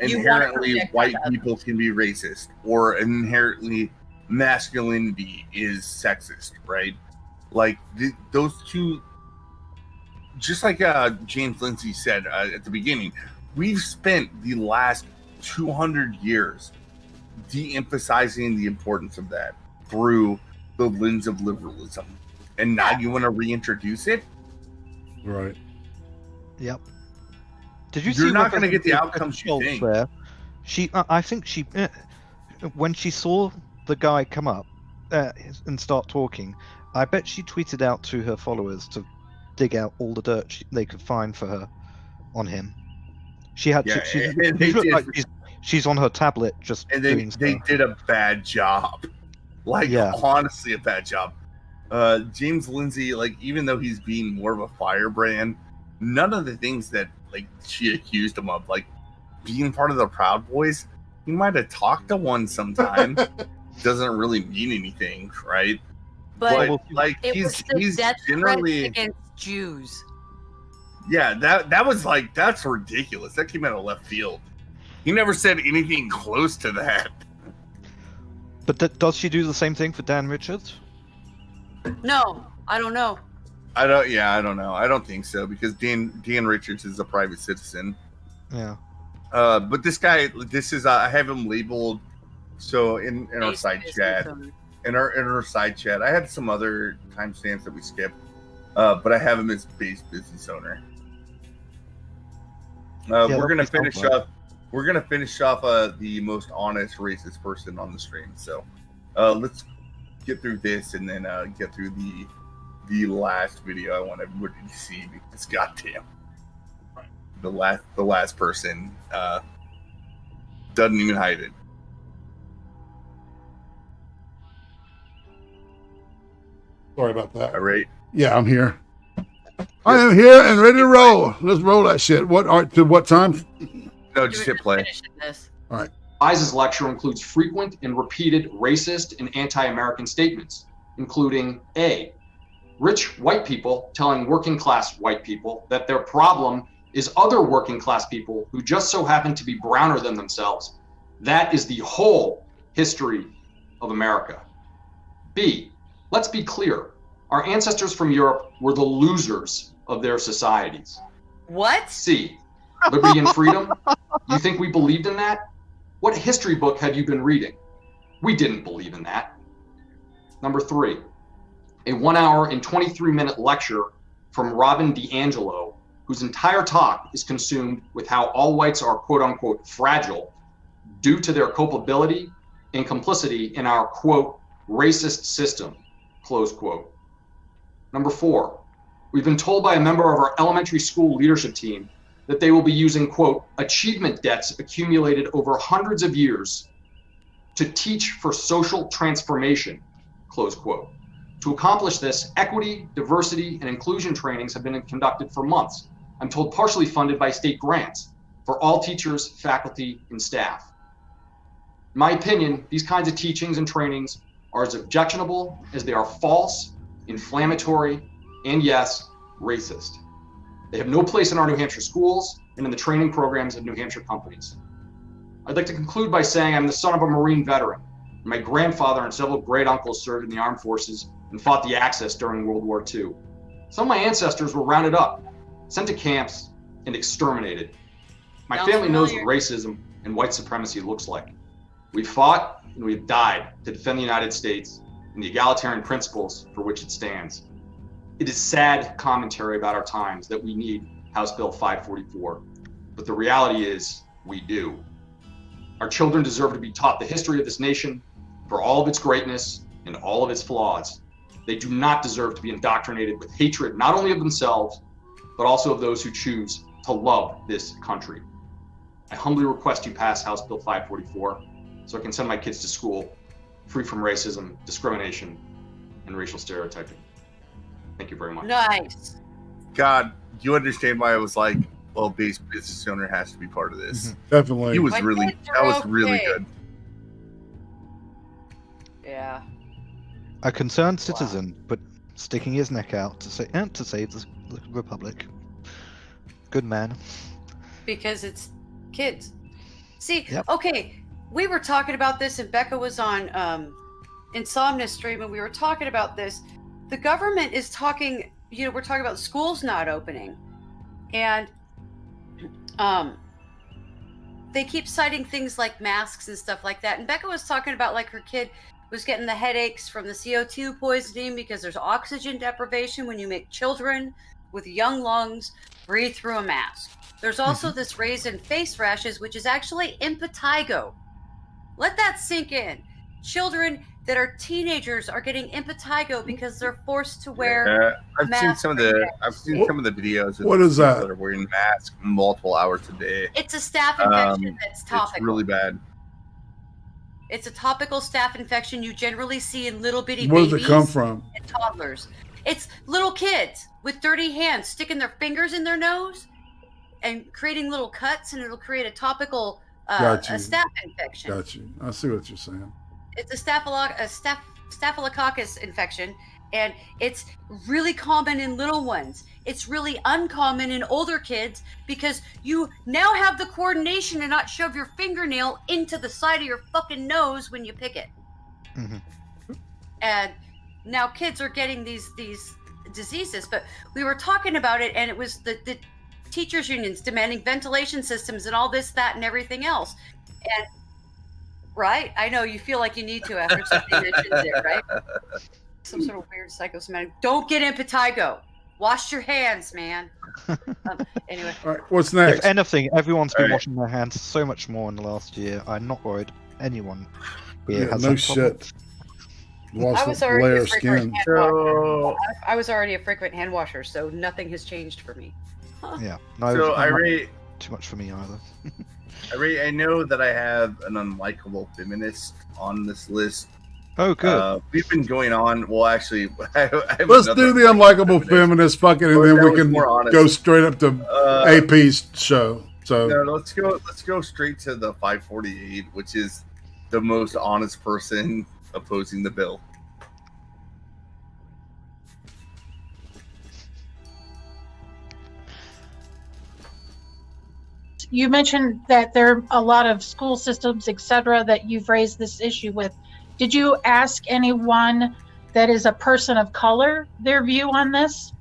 inherently white people can be racist or inherently masculinity is sexist, right? Like those two, just like James Lindsay said at the beginning, we've spent the last 200 years de-emphasizing the importance of that through the lens of liberalism. And now you want to reintroduce it? Right. Yep. Did you You're see not going to get the outcomes you think. There? I think she, when she saw the guy come up and start talking, I bet she tweeted out to her followers to dig out all the dirt they could find for her on him. She had. She's on her tablet just. And they did a bad job. Honestly, a bad job. James Lindsay, even though he's being more of a firebrand, none of the things that she accused him of, being part of the Proud Boys, he might have talked to one sometime. Doesn't really mean anything, right? But he's death generally against Jews. Yeah, that was that's ridiculous. That came out of left field. He never said anything close to that. But does she do the same thing for Dan Richards? No, I don't know. I don't know. I don't think so because Dan Richards is a private citizen. Yeah. But this guy, I have him labeled. So in our side chat, in our side chat, I had some other timestamps that we skipped, but I have him as base business owner. We're gonna finish up. We're gonna finish off the most honest racist person on the stream. So let's get through this and then get through the last video I want everybody to see because goddamn, the last person doesn't even hide it. Sorry about that. All right. Yeah, I'm here. I am here and ready to roll. Let's roll that shit. To what time? No, just hit play. All right. Wise's lecture includes frequent and repeated racist and anti-American statements, including A, rich white people telling working class white people that their problem is other working class people who just so happen to be browner than themselves. That is the whole history of America. B, let's be clear. Our ancestors from Europe were the losers of their societies. What? C, liberty and freedom? You think we believed in that? What history book had you been reading? We didn't believe in that. Number 3, a 1 hour and 23-minute lecture from Robin DiAngelo, whose entire talk is consumed with how all whites are quote unquote fragile due to their culpability and complicity in our quote racist system, close quote. Number 4, we've been told by a member of our elementary school leadership team that they will be using, quote, achievement debts accumulated over hundreds of years to teach for social transformation, close quote. To accomplish this, equity, diversity, and inclusion trainings have been conducted for months. I'm told partially funded by state grants for all teachers, faculty, and staff. In my opinion, these kinds of teachings and trainings are as objectionable as they are false, inflammatory, and yes, racist. They have no place in our New Hampshire schools and in the training programs of New Hampshire companies. I'd like to conclude by saying I'm the son of a Marine veteran. My grandfather and several great uncles served in the armed forces and fought the Axis during World War II. Some of my ancestors were rounded up, sent to camps, and exterminated. My Sounds family knows familiar. what racism and white supremacy looks like. We've fought and we've died to defend the United States and the egalitarian principles for which it stands. It is sad commentary about our times that we need House Bill 544, but the reality is we do. Our children deserve to be taught the history of this nation for all of its greatness and all of its flaws. They do not deserve to be indoctrinated with hatred, not only of themselves, but also of those who choose to love this country. I humbly request you pass House Bill 544 so I can send my kids to school free from racism, discrimination, and racial stereotyping. Thank you very much. Nice. God, you understand why I was like, well, business owner has to be part of this. Definitely. He was My really, kids are that was really okay. good. Yeah. A concerned citizen, but sticking his neck out to save the Republic. Good man. Because it's kids. See, Yep. okay, we were talking about this, and Becca was on Insomnia stream, and we were talking about this. The government is talking, we're talking about schools not opening, and they keep citing things like masks and stuff like that. And Becca was talking about like her kid was getting the headaches from the CO2 poisoning because there's oxygen deprivation when you make children with young lungs breathe through a mask. There's also this raised in face rashes, which is actually impetigo. Let that sink in. Children that are teenagers are getting impetigo because they're forced to wear I've seen masks. some of the videos. Of What is people that? That are wearing masks multiple hours a day. It's a staph infection that's topical. It's really bad. It's a topical staph infection you generally see in little bitty Where babies does it come from? and toddlers. It's little kids with dirty hands sticking their fingers in their nose and creating little cuts, and it'll create a topical a staph infection. Got you. I see what you're saying. It's a staphylococcus infection, and it's really common in little ones. It's really uncommon in older kids because you now have the coordination to not shove your fingernail into the side of your fucking nose when you pick it. And now kids are getting these diseases. But we were talking about it, and it was the teachers unions demanding ventilation systems and all this, that, and everything else. And right, I know you feel like you need to after something mentions it, right? Some sort of weird psychosomatic. Don't get impetigo. Wash your hands, man. Anyway. All right, what's next? If anything, everyone's been washing their hands so much more in the last year. I'm not worried anyone here has no that problem. shit. Wash I was the already layer a of frequent skin. hand washer. I was already a frequent hand washer, so nothing has changed for me. Yeah. No, So I'm not Irate, too much for me either. Irate, I know that I have an unlikable feminist on this list. Oh, good. We've been going on. Well, actually, I have Let's another do the unlikable feminist fucking, and But then that we was can more honest. go straight up to AP's show. So No, let's go straight to the 548, which is the most honest person opposing the bill. You mentioned that there are a lot of school systems, et cetera, that you've raised this issue with. Did you ask anyone that is a person of color their view on this?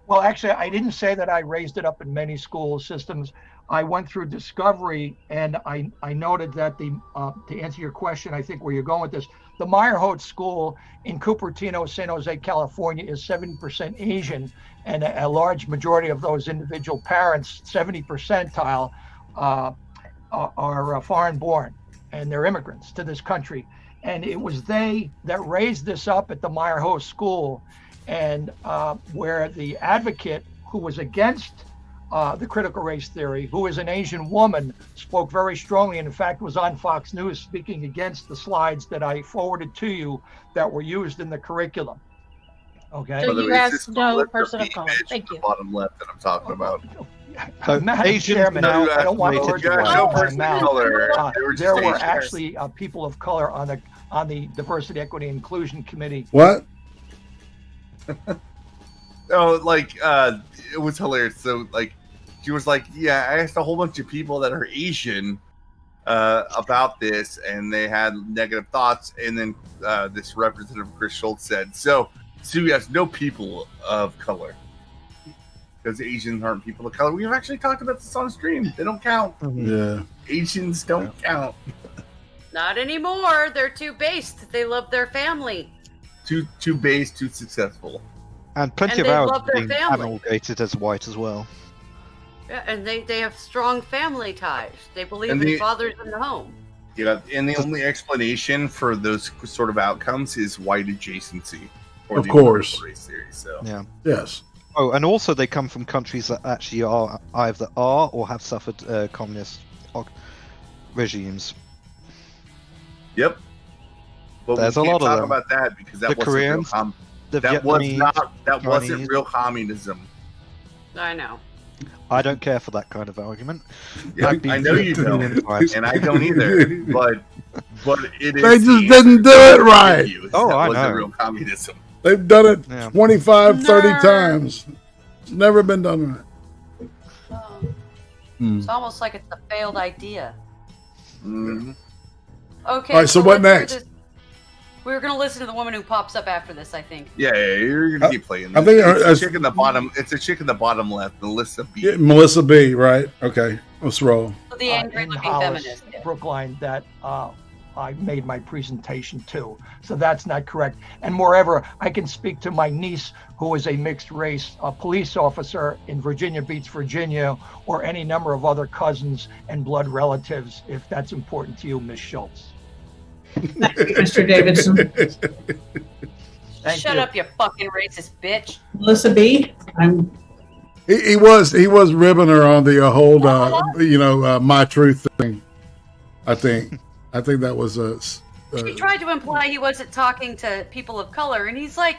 Well, actually, I didn't say that I raised it up in many school systems. I went through discovery, and I noted that to answer your question, I think where you're going with this, the Meyerholt School in Cupertino, San Jose, California, is 70% Asian, and a large majority of those individual parents, 70 percentile, are foreign-born, and they're immigrants to this country. And it was they that raised this up at the Meyerholt School, and where the advocate who was against the critical race theory, who is an Asian woman, spoke very strongly, and in fact was on Fox News speaking against the slides that I forwarded to you that were used in the curriculum. Okay. So you asked no person of color. Thank you. Bottom left that I'm talking about. Madam Asians Chairman, no, I don't want the words to come out of my person of mouth. color. They were just There were Asians. actually people of color on the Diversity, Equity, and Inclusion Committee. what? Oh, like it was hilarious. So like she was like, yeah, I asked a whole bunch of people that are Asian about this, and they had negative thoughts. And then this representative Chris Schultz said, so So yes, no people of color. Because Asians aren't people of color. We've actually talked about this on stream. They don't count. Yeah. Asians don't count. Not anymore. They're too based. They love their family. Too base, too successful. And plenty And of they Arabs love their being family. amalgamated as white as well. Yeah, and they have strong family ties. They believe And in the- fathers in the home. Yeah, and the only explanation for those sort of outcomes is white adjacency. Or Of the course. critical race theory. So Yeah. Yes. Oh, and also they come from countries that actually are either are or have suffered communist regimes. Yep. But There's we a can't lot of talk them. about that because that The wasn't Koreans, real the that was Vietnamese, not that the wasn't Chinese. real communism. I know. I don't care for that kind of argument. Yeah, I've been I know you through don't, million times. and I don't either. But it is. They just the didn't do answer it to right. you, is Oh, that I wasn't know. real communism. They've done it Yeah. 25, 30 Nerd. times. It's never been done right. Hmm. It's almost like it's a failed idea. Mhm. Okay. All right, so what let's hear next? this. We're gonna listen to the woman who pops up after this. I think. Yeah, you're gonna keep playing. I This. think It's a chick in the bottom. It's a chick in the bottom left. Melissa B. Yeah, Melissa B, right? Okay, let's roll. The angry in looking Hollis, feminist. Brookline, that I made my presentation to. So that's not correct. And moreover, I can speak to my niece, who is a mixed race police officer in Virginia Beach, Virginia, or any number of other cousins and blood relatives, if that's important to you, Ms. Schultz. Mr. Davidson. Thank Shut you. up, you fucking racist bitch. Melissa B. He was ribbing her on the whole my truth thing. I think that was She tried to imply he wasn't talking to people of color, and he's like,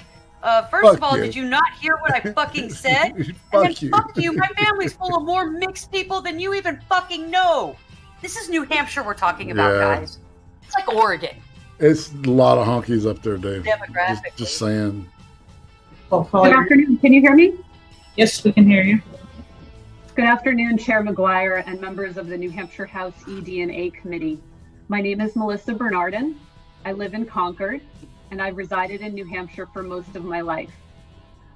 first Fuck of all, you. did you not hear what I fucking said? And Fuck then you. fuck you, my family's full of more mixed people than you even fucking know. This is New Hampshire we're talking about, Yeah. guys. It's like Oregon. It's a lot of honkies up there, Dave. Demographically. Just saying. Good afternoon. Can you hear me? Yes, we can hear you. Good afternoon, Chair McGuire and members of the New Hampshire House ED&A Committee. My name is Melissa Bernardin. I live in Concord, and I've resided in New Hampshire for most of my life.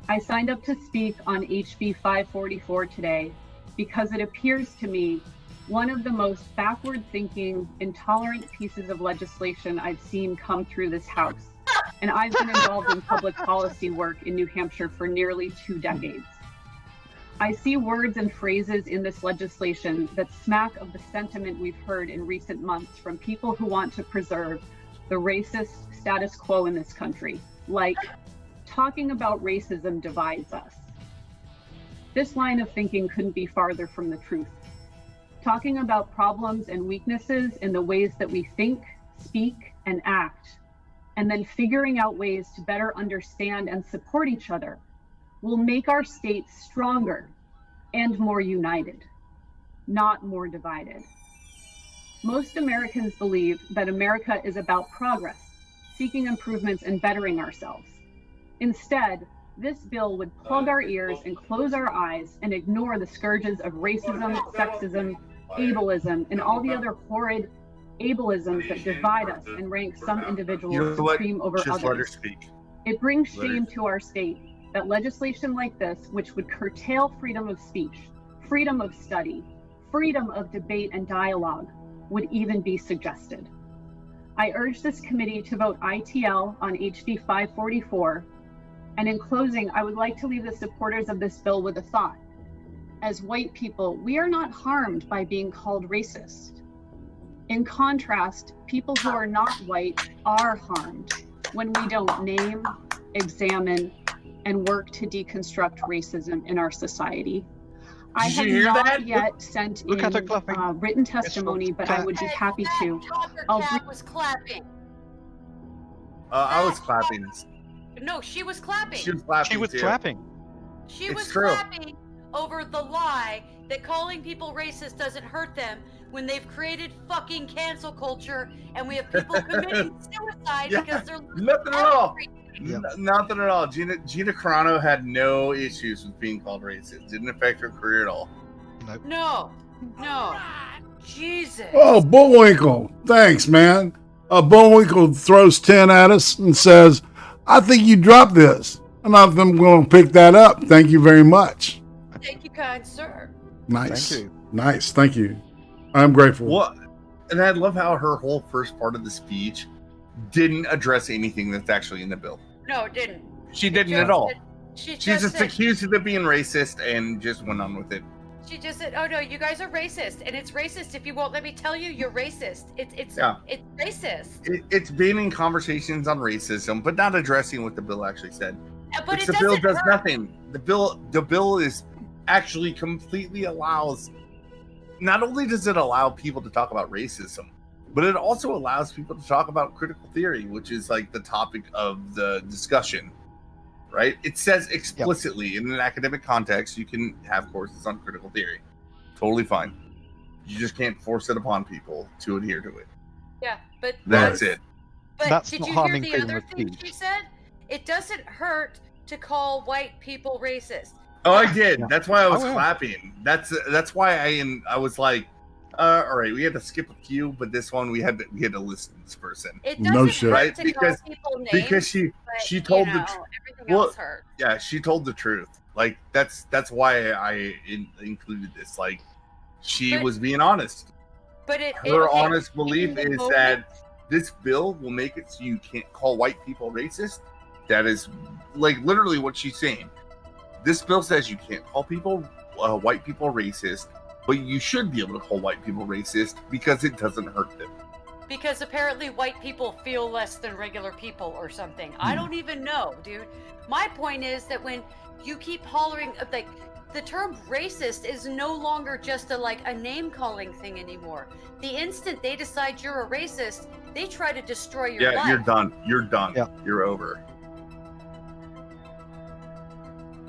I signed up to speak on HB 544 today because it appears to me one of the most backward-thinking, intolerant pieces of legislation I've seen come through this House. And I've been involved in public policy work in New Hampshire for nearly 2 decades. I see words and phrases in this legislation that smack of the sentiment we've heard in recent months from people who want to preserve the racist status quo in this country, like talking about racism divides us. This line of thinking couldn't be farther from the truth. Talking about problems and weaknesses in the ways that we think, speak, and act, and then figuring out ways to better understand and support each other will make our state stronger and more united, not more divided. Most Americans believe that America is about progress, seeking improvements and bettering ourselves. Instead, this bill would plug our ears and close our eyes and ignore the scourges of racism, sexism, ableism, and all the other horrid ableisms that divide us and rank some individuals You know what? supreme over Just others. let her speak. It brings Let her- shame to our state that legislation like this, which would curtail freedom of speech, freedom of study, freedom of debate and dialogue, would even be suggested. I urge this committee to vote ITL on HB 544. And in closing, I would like to leave the supporters of this bill with a thought. As white people, we are not harmed by being called racist. In contrast, people who are not white are harmed when we don't name, examine, and work to deconstruct racism in our society. I Did have you hear not that? yet sent Look at her in clapping. written testimony, but I would be happy to. Cat was clapping. I was clapping. No, she was clapping. She was clapping. She was too. clapping. She It's was true. clapping over the lie that calling people racist doesn't hurt them when they've created fucking cancel culture and we have people committing suicide Yeah, because they're nothing at all. Yeah. Nothing at all. Gina Carano had no issues with being called racist. Didn't affect her career at all. No. Jesus. Oh, Bullwinkle. Thanks, man. Bullwinkle throws 10 at us and says, I think you dropped this. And I'm going to pick that up. Thank you very much. Thank you, kind sir. Nice. Thank you. Nice. Thank you. I'm grateful. Well, and I love how her whole first part of the speech didn't address anything that's actually in the bill. No, it didn't. She didn't at all. She She's just said, accused of being racist and just went on with it. She just said, "Oh no, you guys are racist, and it's racist if you won't let me tell you you're racist. It's racist." It's banning conversations on racism, but not addressing what the bill actually said. But Which it the bill doesn't does hurt. nothing. The bill is actually completely allows. Not only does it allow people to talk about racism, but it also allows people to talk about critical theory, which is like the topic of the discussion. Right? It says explicitly in an academic context, you can have courses on critical theory. Totally fine. You just can't force it upon people to adhere to it. Yeah, but That's it. But That's did not you hear harming the freedom other of thing speech. she said? It doesn't hurt to call white people racist. Oh, I did. That's why I was Oh, yeah. clapping. That's why I was like, all right, we had to skip a few, but this one we had to listen to this person. It doesn't hurt right to because call people names, because she but, told you the know, truth. everything else hurt. Yeah, she told the truth. Like that's why I included this. Like she was being honest. But Her honest belief is that this bill will make it so you can't call white people racist. That is like literally what she's saying. This bill says you can't call white people racist, but you should be able to call white people racist because it doesn't hurt them. Because apparently white people feel less than regular people or something. I don't even know, dude. My point is that when you keep hollering, like, the term racist is no longer just a name calling thing anymore. The instant they decide you're a racist, they try to destroy your life. You're done. You're done. You're over.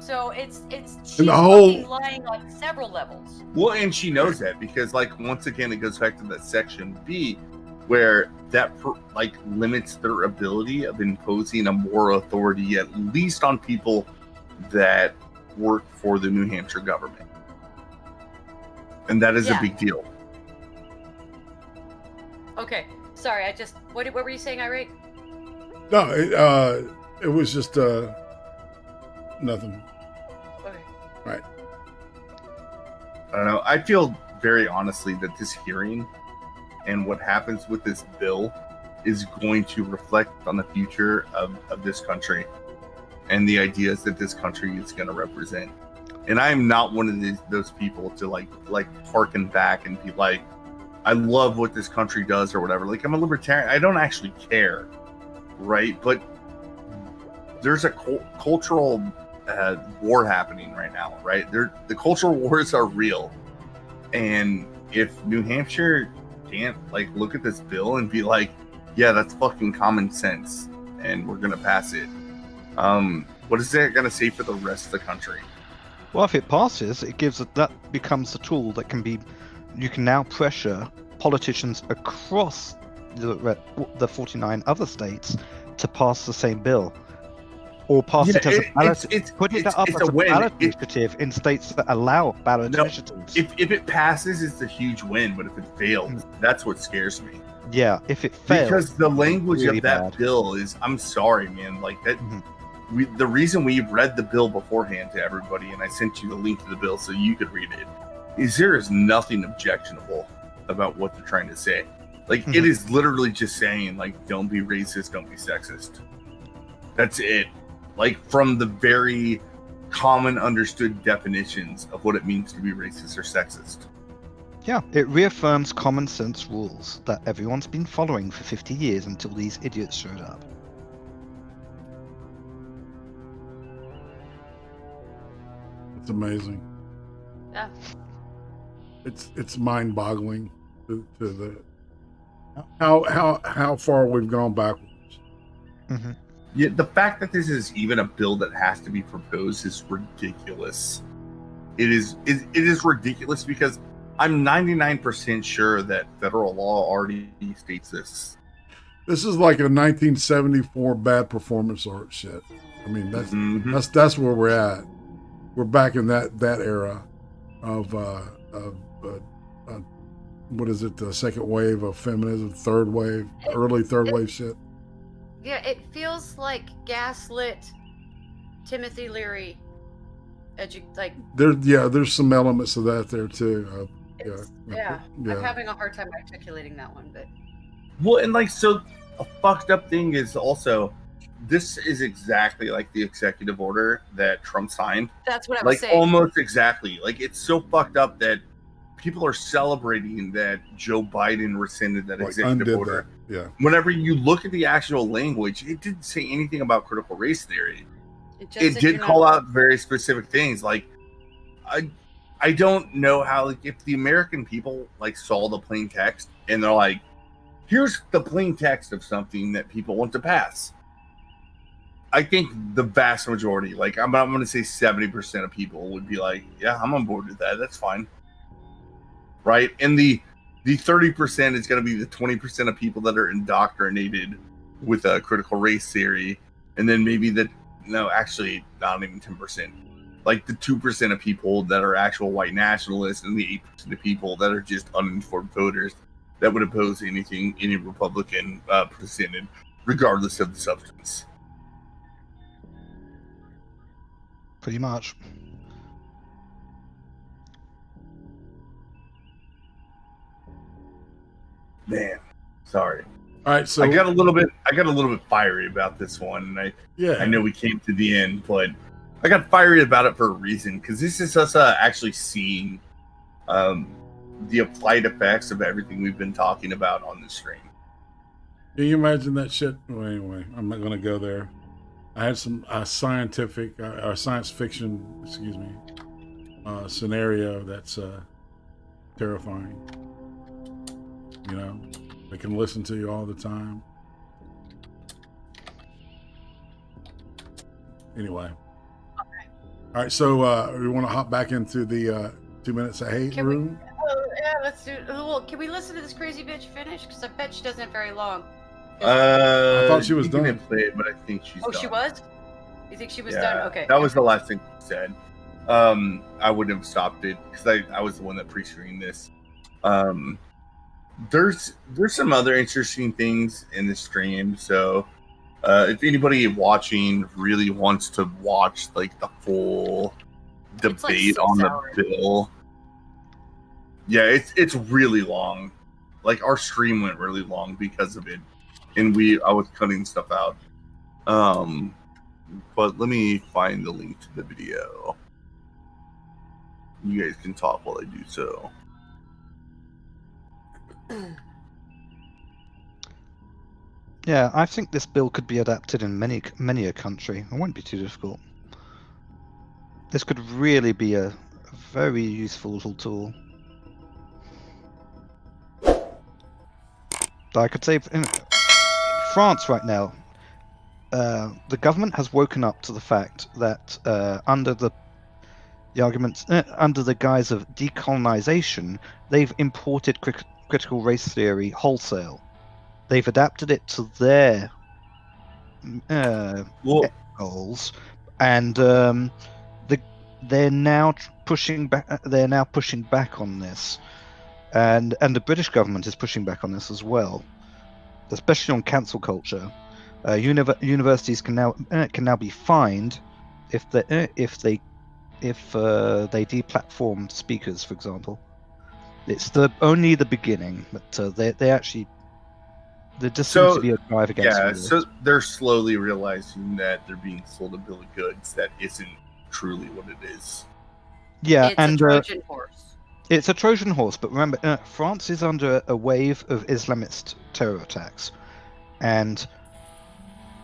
So it's she's And the whole- fucking lying on several levels. Well, and she knows that because, like, once again, it goes back to that section B, where that limits their ability of imposing a moral authority, at least on people that work for the New Hampshire government, and that is a big deal. Okay, sorry. What were you saying, Irate? No, it was just nothing. Okay. Right. I don't know. I feel very honestly that this hearing and what happens with this bill is going to reflect on the future of this country and the ideas that this country is going to represent. And I am not one of those people to like harken back and be like, I love what this country does or whatever. Like, I'm a libertarian. I don't actually care, right? But there's a cultural war happening right now, right? The cultural wars are real. And if New Hampshire can't look at this bill and be like, yeah, that's fucking common sense and we're gonna pass it, what is that gonna say for the rest of the country? Well, if it passes, that becomes the tool that you can now pressure politicians across the 49 other states to pass the same bill, or pass it as a ballot. Put it up as a ballot initiative in states that allow ballot initiatives. If it passes, it's a huge win. But if it fails, that's what scares me. Yeah, if it fails, because the language really of that bad. bill is, I'm sorry, man. Like that. The reason we read the bill beforehand to everybody, and I sent you the link to the bill so you could read it, is there is nothing objectionable about what they're trying to say. Like, it is literally just saying, like, don't be racist, don't be sexist. That's it. Like, from the very common understood definitions of what it means to be racist or sexist. Yeah, it reaffirms common sense rules that everyone's been following for 50 years until these idiots showed up. It's amazing. Yeah. It's mind-boggling to the how far we've gone backwards. Yeah, the fact that this is even a bill that has to be proposed is ridiculous. It is ridiculous because I'm 99% sure that federal law already states this. This is like a 1974 bad performance art shit. I mean, that's where we're at. We're back in that era of what is it? The second wave of feminism, third wave, early third wave shit. Yeah, it feels like gaslit Timothy Leary. There's some elements of that there too. I'm having a hard time articulating that one, but Well, and like, so a fucked up thing is also, this is exactly like the executive order that Trump signed. That's what I was like saying. almost exactly. Like, it's so fucked up that people are celebrating that Joe Biden rescinded that executive order. That. Yeah. Whenever you look at the actual language, it didn't say anything about critical race theory. It did call out very specific things. Like, I don't know how, like, if the American people like saw the plain text and they're like, here's the plain text of something that people want to pass. I think the vast majority, like I'm going to say 70% of people would be like, yeah, I'm on board with that. That's fine. Right? And the 30% is going to be the 20% of people that are indoctrinated with a critical race theory. And then maybe actually not even 10%. Like the 2% of people that are actual white nationalists and the 8% of people that are just uninformed voters that would oppose anything any Republican presented, regardless of the substance. Pretty much. Man, sorry. All right, so I got a little bit fiery about this one, and I know we came to the end, but I got fiery about it for a reason, because this is us actually seeing the applied effects of everything we've been talking about on the stream. Can you imagine that shit? Well, anyway, I'm not going to go there. I had some science fiction, scenario that's terrifying. You know, they can listen to you all the time. Anyway. Okay. All right, so we want to hop back into the 2 minutes I hate room. Let's do it. Well, can we listen to this crazy bitch finish? Because I bet she doesn't have very long. I thought she was done. Didn't play it, but I think she's done. She was? You think she was done? Okay. That was the last thing she said. I wouldn't have stopped it because I was the one that pre-screened this. There's some other interesting things in the stream. So if anybody watching really wants to watch like the full debate on the bill, yeah, it's really long. Like our stream went really long because of it, and I was cutting stuff out. But let me find the link to the video. You guys can talk while I do so. Yeah, I think this bill could be adapted in many a country. It won't be too difficult. This could really be a very useful little tool. I could say in France right now, the government has woken up to the fact that under the arguments, under the guise of decolonization, they've imported critical race theory wholesale. They've adapted it to their goals, and they're now pushing back. They're now pushing back on this, and the British government is pushing back on this as well, especially on cancel culture. Universities can now be fined if they deplatform speakers, for example. It's only the beginning, but they actually. There just seems to be a drive against it. So they're slowly realizing that they're being sold a bill of goods that isn't truly what it is. Yeah, it's a Trojan horse. It's a Trojan horse, but remember, France is under a wave of Islamist terror attacks. And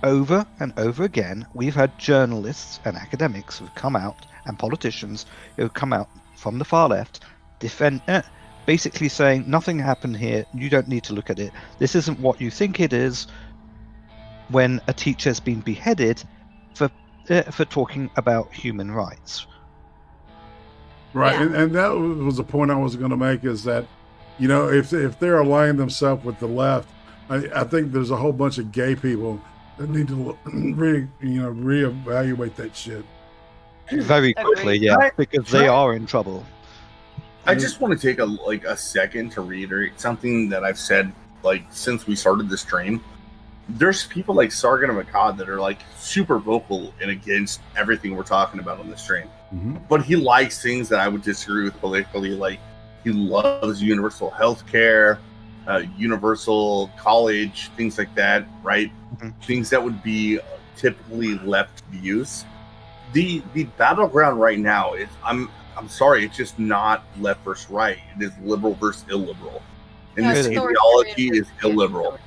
over and over again, we've had journalists and academics who've come out, and politicians who've come out from the far left, basically saying nothing happened here, you don't need to look at it, this isn't what you think it is, when a teacher's been beheaded for talking about human rights. Right, yeah. and that was the point I was going to make, is that, you know, if they're aligning themselves with the left, I think there's a whole bunch of gay people that need to reevaluate that shit very quickly, yeah, because they are in trouble. I just want to take a second to reiterate something that I've said since we started the stream. there's people like Sargon of Akkad that are like super vocal and against everything we're talking about on the stream. Mm-hmm. But he likes things that I would disagree with politically. Like he loves universal health care, universal college, things like that, right? Mm-hmm. Things that would be typically left views. The battleground right now is I'm sorry, it's just not left versus right. It is liberal versus illiberal. And this ideology is illiberal.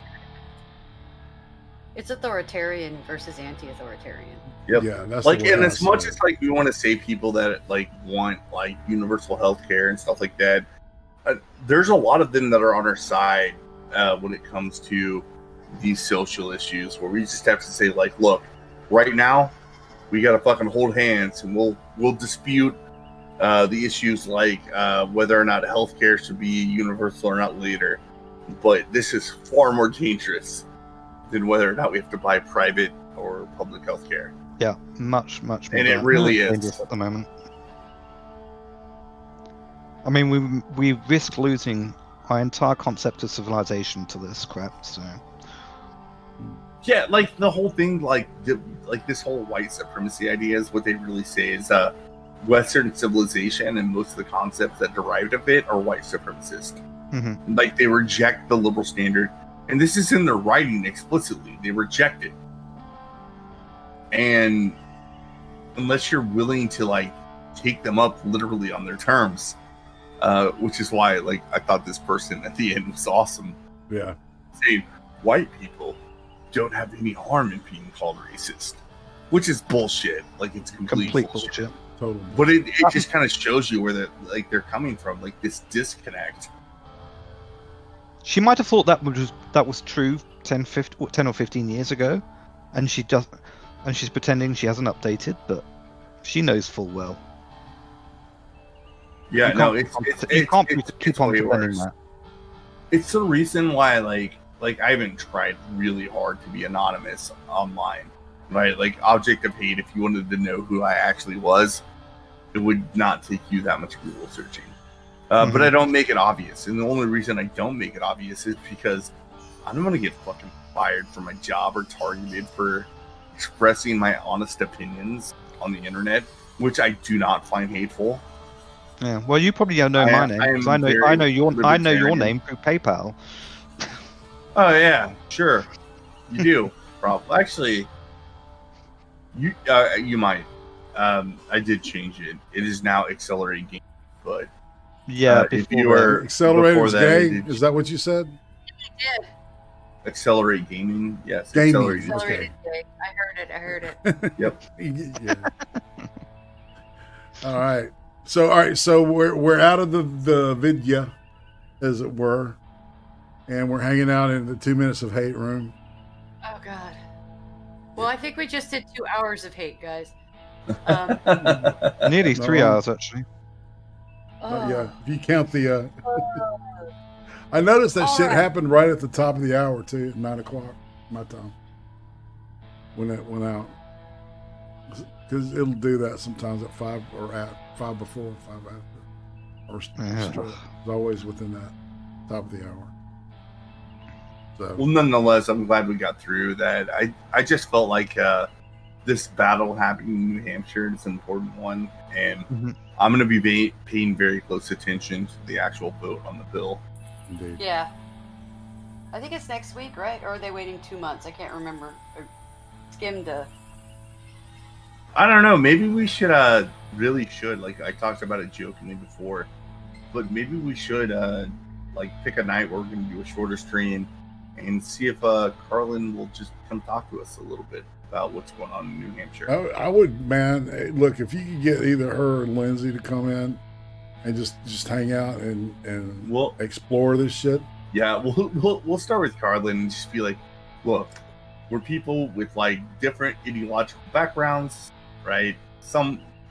It's authoritarian versus anti-authoritarian. Yep. Yeah, that's like, the way and I as see much it. as like we want to say people that like want like universal health care and stuff like that, there's a lot of them that are on our side when it comes to these social issues, where we just have to say like, look, right now we got to fucking hold hands, and we'll dispute the issues like whether or not healthcare should be universal or not later. But this is far more dangerous than whether or not we have to buy private or public healthcare. Yeah, much more. And it really dangerous is at the moment. I mean, we risk losing our entire concept of civilization to this crap. So yeah, like the whole thing, like this whole white supremacy idea is what they really say is Western civilization, and most of the concepts that derived of it are white supremacist. Mm-hmm. Like they reject the liberal standard, and this is in their writing explicitly. They reject it, and unless you're willing to like take them up literally on their terms, which is why like I thought this person at the end was awesome. Yeah, saying white people don't have any harm in being called racist, which is bullshit. Like it's complete bullshit. Totally. But it just kind of shows you where they're coming from, like this disconnect. she might have thought that was true 10 or 15 years ago, and she's pretending she hasn't updated, but she knows full well. Yeah, you can't keep on pretending that. It's the reason why like I haven't tried really hard to be anonymous online, right? Like Object of Hate, if you wanted to know who I actually was, it would not take you that much Google searching. But I don't make it obvious, and the only reason I don't make it obvious is because I don't want to get fucking fired from my job or targeted for expressing my honest opinions on the internet, which I do not find hateful. Yeah, well, you probably don't know my name, because I know your name through PayPal. Oh yeah, sure, you do. Probably, actually, you might. I did change it. It is now Exelereighted Gaming, but yeah, if you were Exelereighted gay, is that what you said? Yeah. Exelereighted Gaming, yes. Gaming. Exelereighted. Okay. I heard it. Yep. Yeah. All right. So we're out of the vidya, as it were, and we're hanging out in the 2 minutes of hate room. Oh God. Well, I think we just did 2 hours of hate, guys. Nearly 3 hours, actually. But yeah, if you count the. I noticed that shit happened right at the top of the hour too, at 9 o'clock my time. When it went out, because it'll do that sometimes at 5 or at 5 before, 5 after, or straight. It's always within that top of the hour. So. Well, nonetheless, I'm glad we got through that. I just felt like this battle happening in New Hampshire is an important one, and I'm going to be paying very close attention to the actual vote on the bill. Indeed. Yeah. I think it's next week, right? Or are they waiting 2 months? I can't remember. Or skimmed the. I don't know. Maybe we should really should, like I talked about it jokingly before, but maybe we should like pick a night where we're going to do a shorter stream and see if Carlin will just come talk to us a little bit about what's going on in New Hampshire. I would, man. Look, if you could get either her or Lindsay to come in and just hang out and we'll explore this shit. Yeah, we'll start with Carlin and just be like, look, we're people with like different ideological backgrounds, right?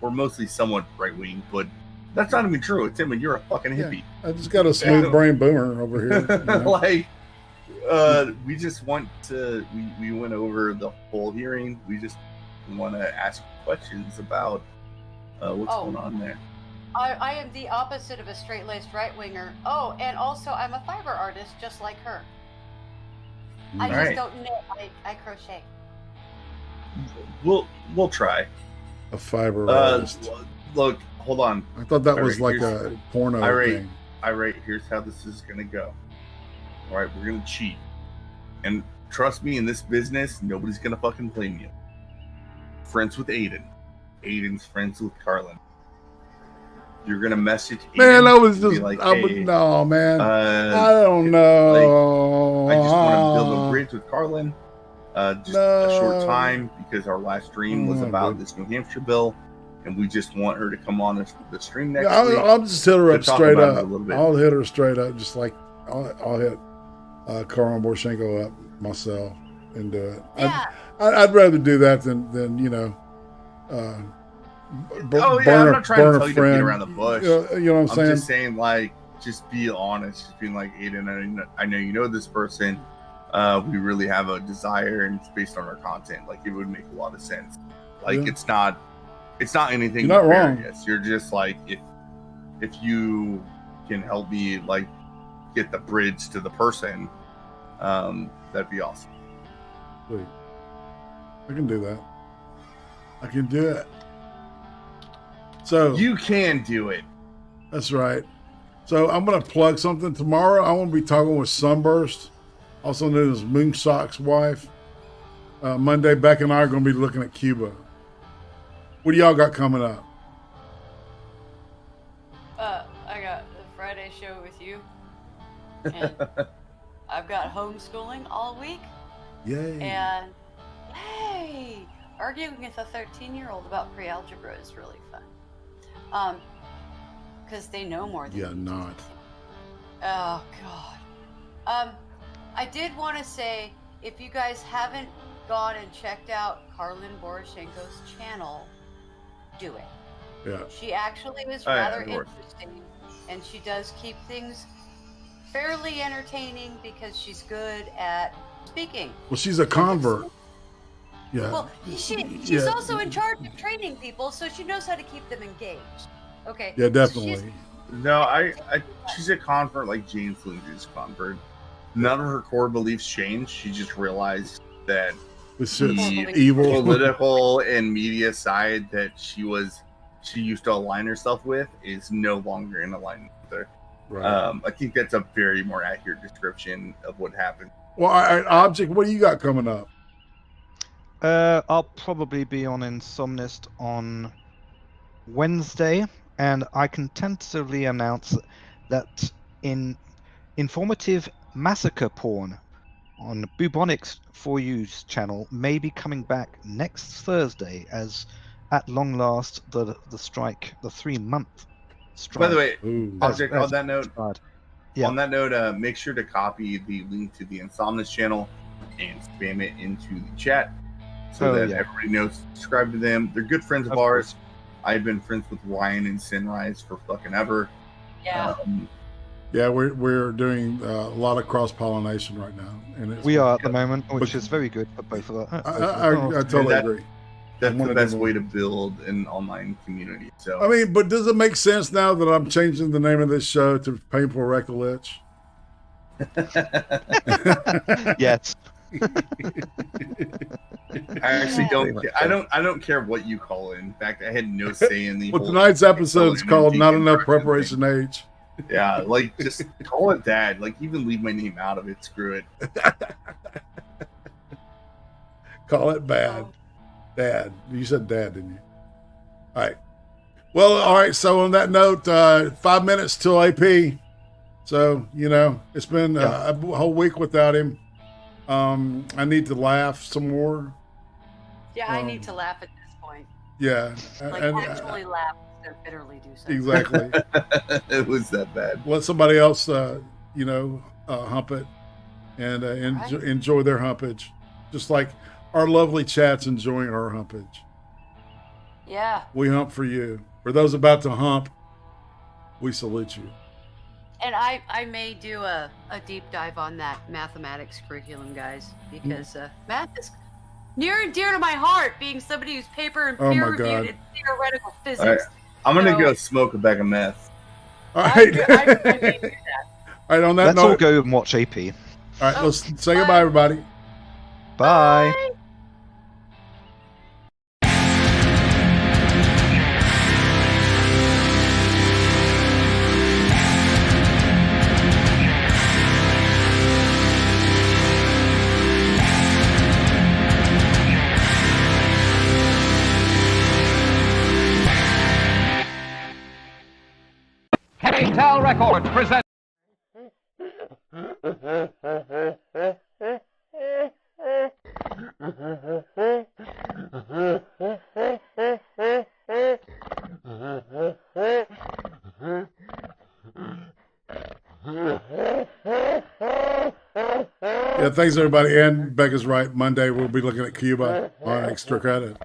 We're mostly somewhat right wing, but that's not even true. It's him, and you're a fucking hippie. I just got a smooth brain boomer over here. You know? Like, we just want to. We went over the whole hearing. We just want to ask questions about what's going on there. I am the opposite of a straight-laced right-winger. Oh, and also I'm a fiber artist just like her. I just Alright. don't knit. I crochet. We'll try. A fiberized. Look, hold on. I thought that All was right, like a porno thing. Here's how this is gonna go. All right, we're gonna cheat, and trust me, in this business, nobody's gonna fucking blame you. Friends with Aiden. Aiden's friends with Carlin. You're gonna message Aiden. Man, I was and be just, like, I would, hey, no, man. I don't know. I just want to build a bridge with Carlin. Just a short time because our last stream was about this New Hampshire bill, and we just want her to come on the stream next week. I'll just hit her to up talk straight about it up. a little bit. I'll hit her straight up, just like I'll hit Carlin Borshenko up myself and do it. Yeah. I'd rather do that than you know. I'm not trying to tell you to beat around the bush. You know what I'm saying? I'm just saying, like, just be honest. Just being like, Aiden, I know you know this person. We really have a desire, and it's based on our content. Like, it would make a lot of sense. Like, Yeah. it's not anything You're not wrong. nefarious. You're just like, if you can help me, like, get the bridge to the person, that'd be awesome. Sweet. I can do that. I can do it. So you can do it. That's right. So I'm gonna plug something tomorrow. I want to be talking with Sunburst, also known as Moonsock's wife. Monday, Beck and I are going to be looking at Cuba. What do y'all got coming up? I got the Friday show with you, and I've got homeschooling all week. Yay! And hey, arguing with a 13-year-old about pre-algebra is really fun. Because they know more than you. Not. Oh God. I did want to say, if you guys haven't gone and checked out Carlin Borishenko's channel, do it. Yeah. She actually was Oh, yeah, rather of course. interesting, and she does keep things fairly entertaining because she's good at speaking. Well, she's a convert. Yeah. Well, she's Yeah. also in charge of training people, so she knows how to keep them engaged. Okay. Yeah, She's- definitely. No, she's a convert like James Lindsay's convert. None of her core beliefs changed. She just realized that This the shit's evil. political and media side that she used to align herself with is no longer in alignment with her. Right. I think that's a very more accurate description of what happened. Well, Object, what do you got coming up? I'll probably be on Insomnist on Wednesday, and I can tentatively announce that in informative massacre porn on Bubonic's For You's channel may be coming back next Thursday, as at long last the strike, the 3-month strike. By the way, Ooh. Object, on that note, Yeah. on that note, make sure to copy the link to the Insomnus channel and spam it into the chat so that everybody knows to subscribe to them. They're good friends of ours. I've been friends with Ryan and Sinrise for fucking ever. Yeah. Yeah, we're doing a lot of cross pollination right now, and it's We are at the moment, which is very good for both of us. I totally agree. That's wanna the do best more. way to build an online community. So I mean, but does it make sense now that I'm changing the name of this show to Painful Rectal Itch? Yes. I actually don't. I don't care what you call it. In fact, I had no say in the. Well, whole tonight's episode is called "Not Enough deconstruction Preparation thing. Age." Yeah, like just call it that. Like even leave my name out of it. Screw it. Call it bad. Dad. You said dad, didn't you? All right. Well, all right. So on that note, 5 minutes till AP. So, you know, it's been a whole week without him. I need to laugh some more. Yeah, I need to laugh at this point. Yeah. Like actually laugh instead of bitterly do so. Exactly. It was that bad. Let somebody else, you know, hump it and enjoy their humpage. Just like our lovely chat's enjoying our humpage. Yeah. We hump for you. For those about to hump, we salute you. And I may do a deep dive on that mathematics curriculum, guys, because math is near and dear to my heart, being somebody who's paper and Oh my peer reviewed God. in theoretical physics. All right, I'm gonna So- go smoke a bag of meth. All right. I may do that. All right, on that Let's all note, go and watch AP. All right, let's say goodbye, everybody. Bye. Heavy Tell Records presents. Yeah, thanks everybody. And Becca's right. Monday we'll be looking at Cuba on Extra Credit.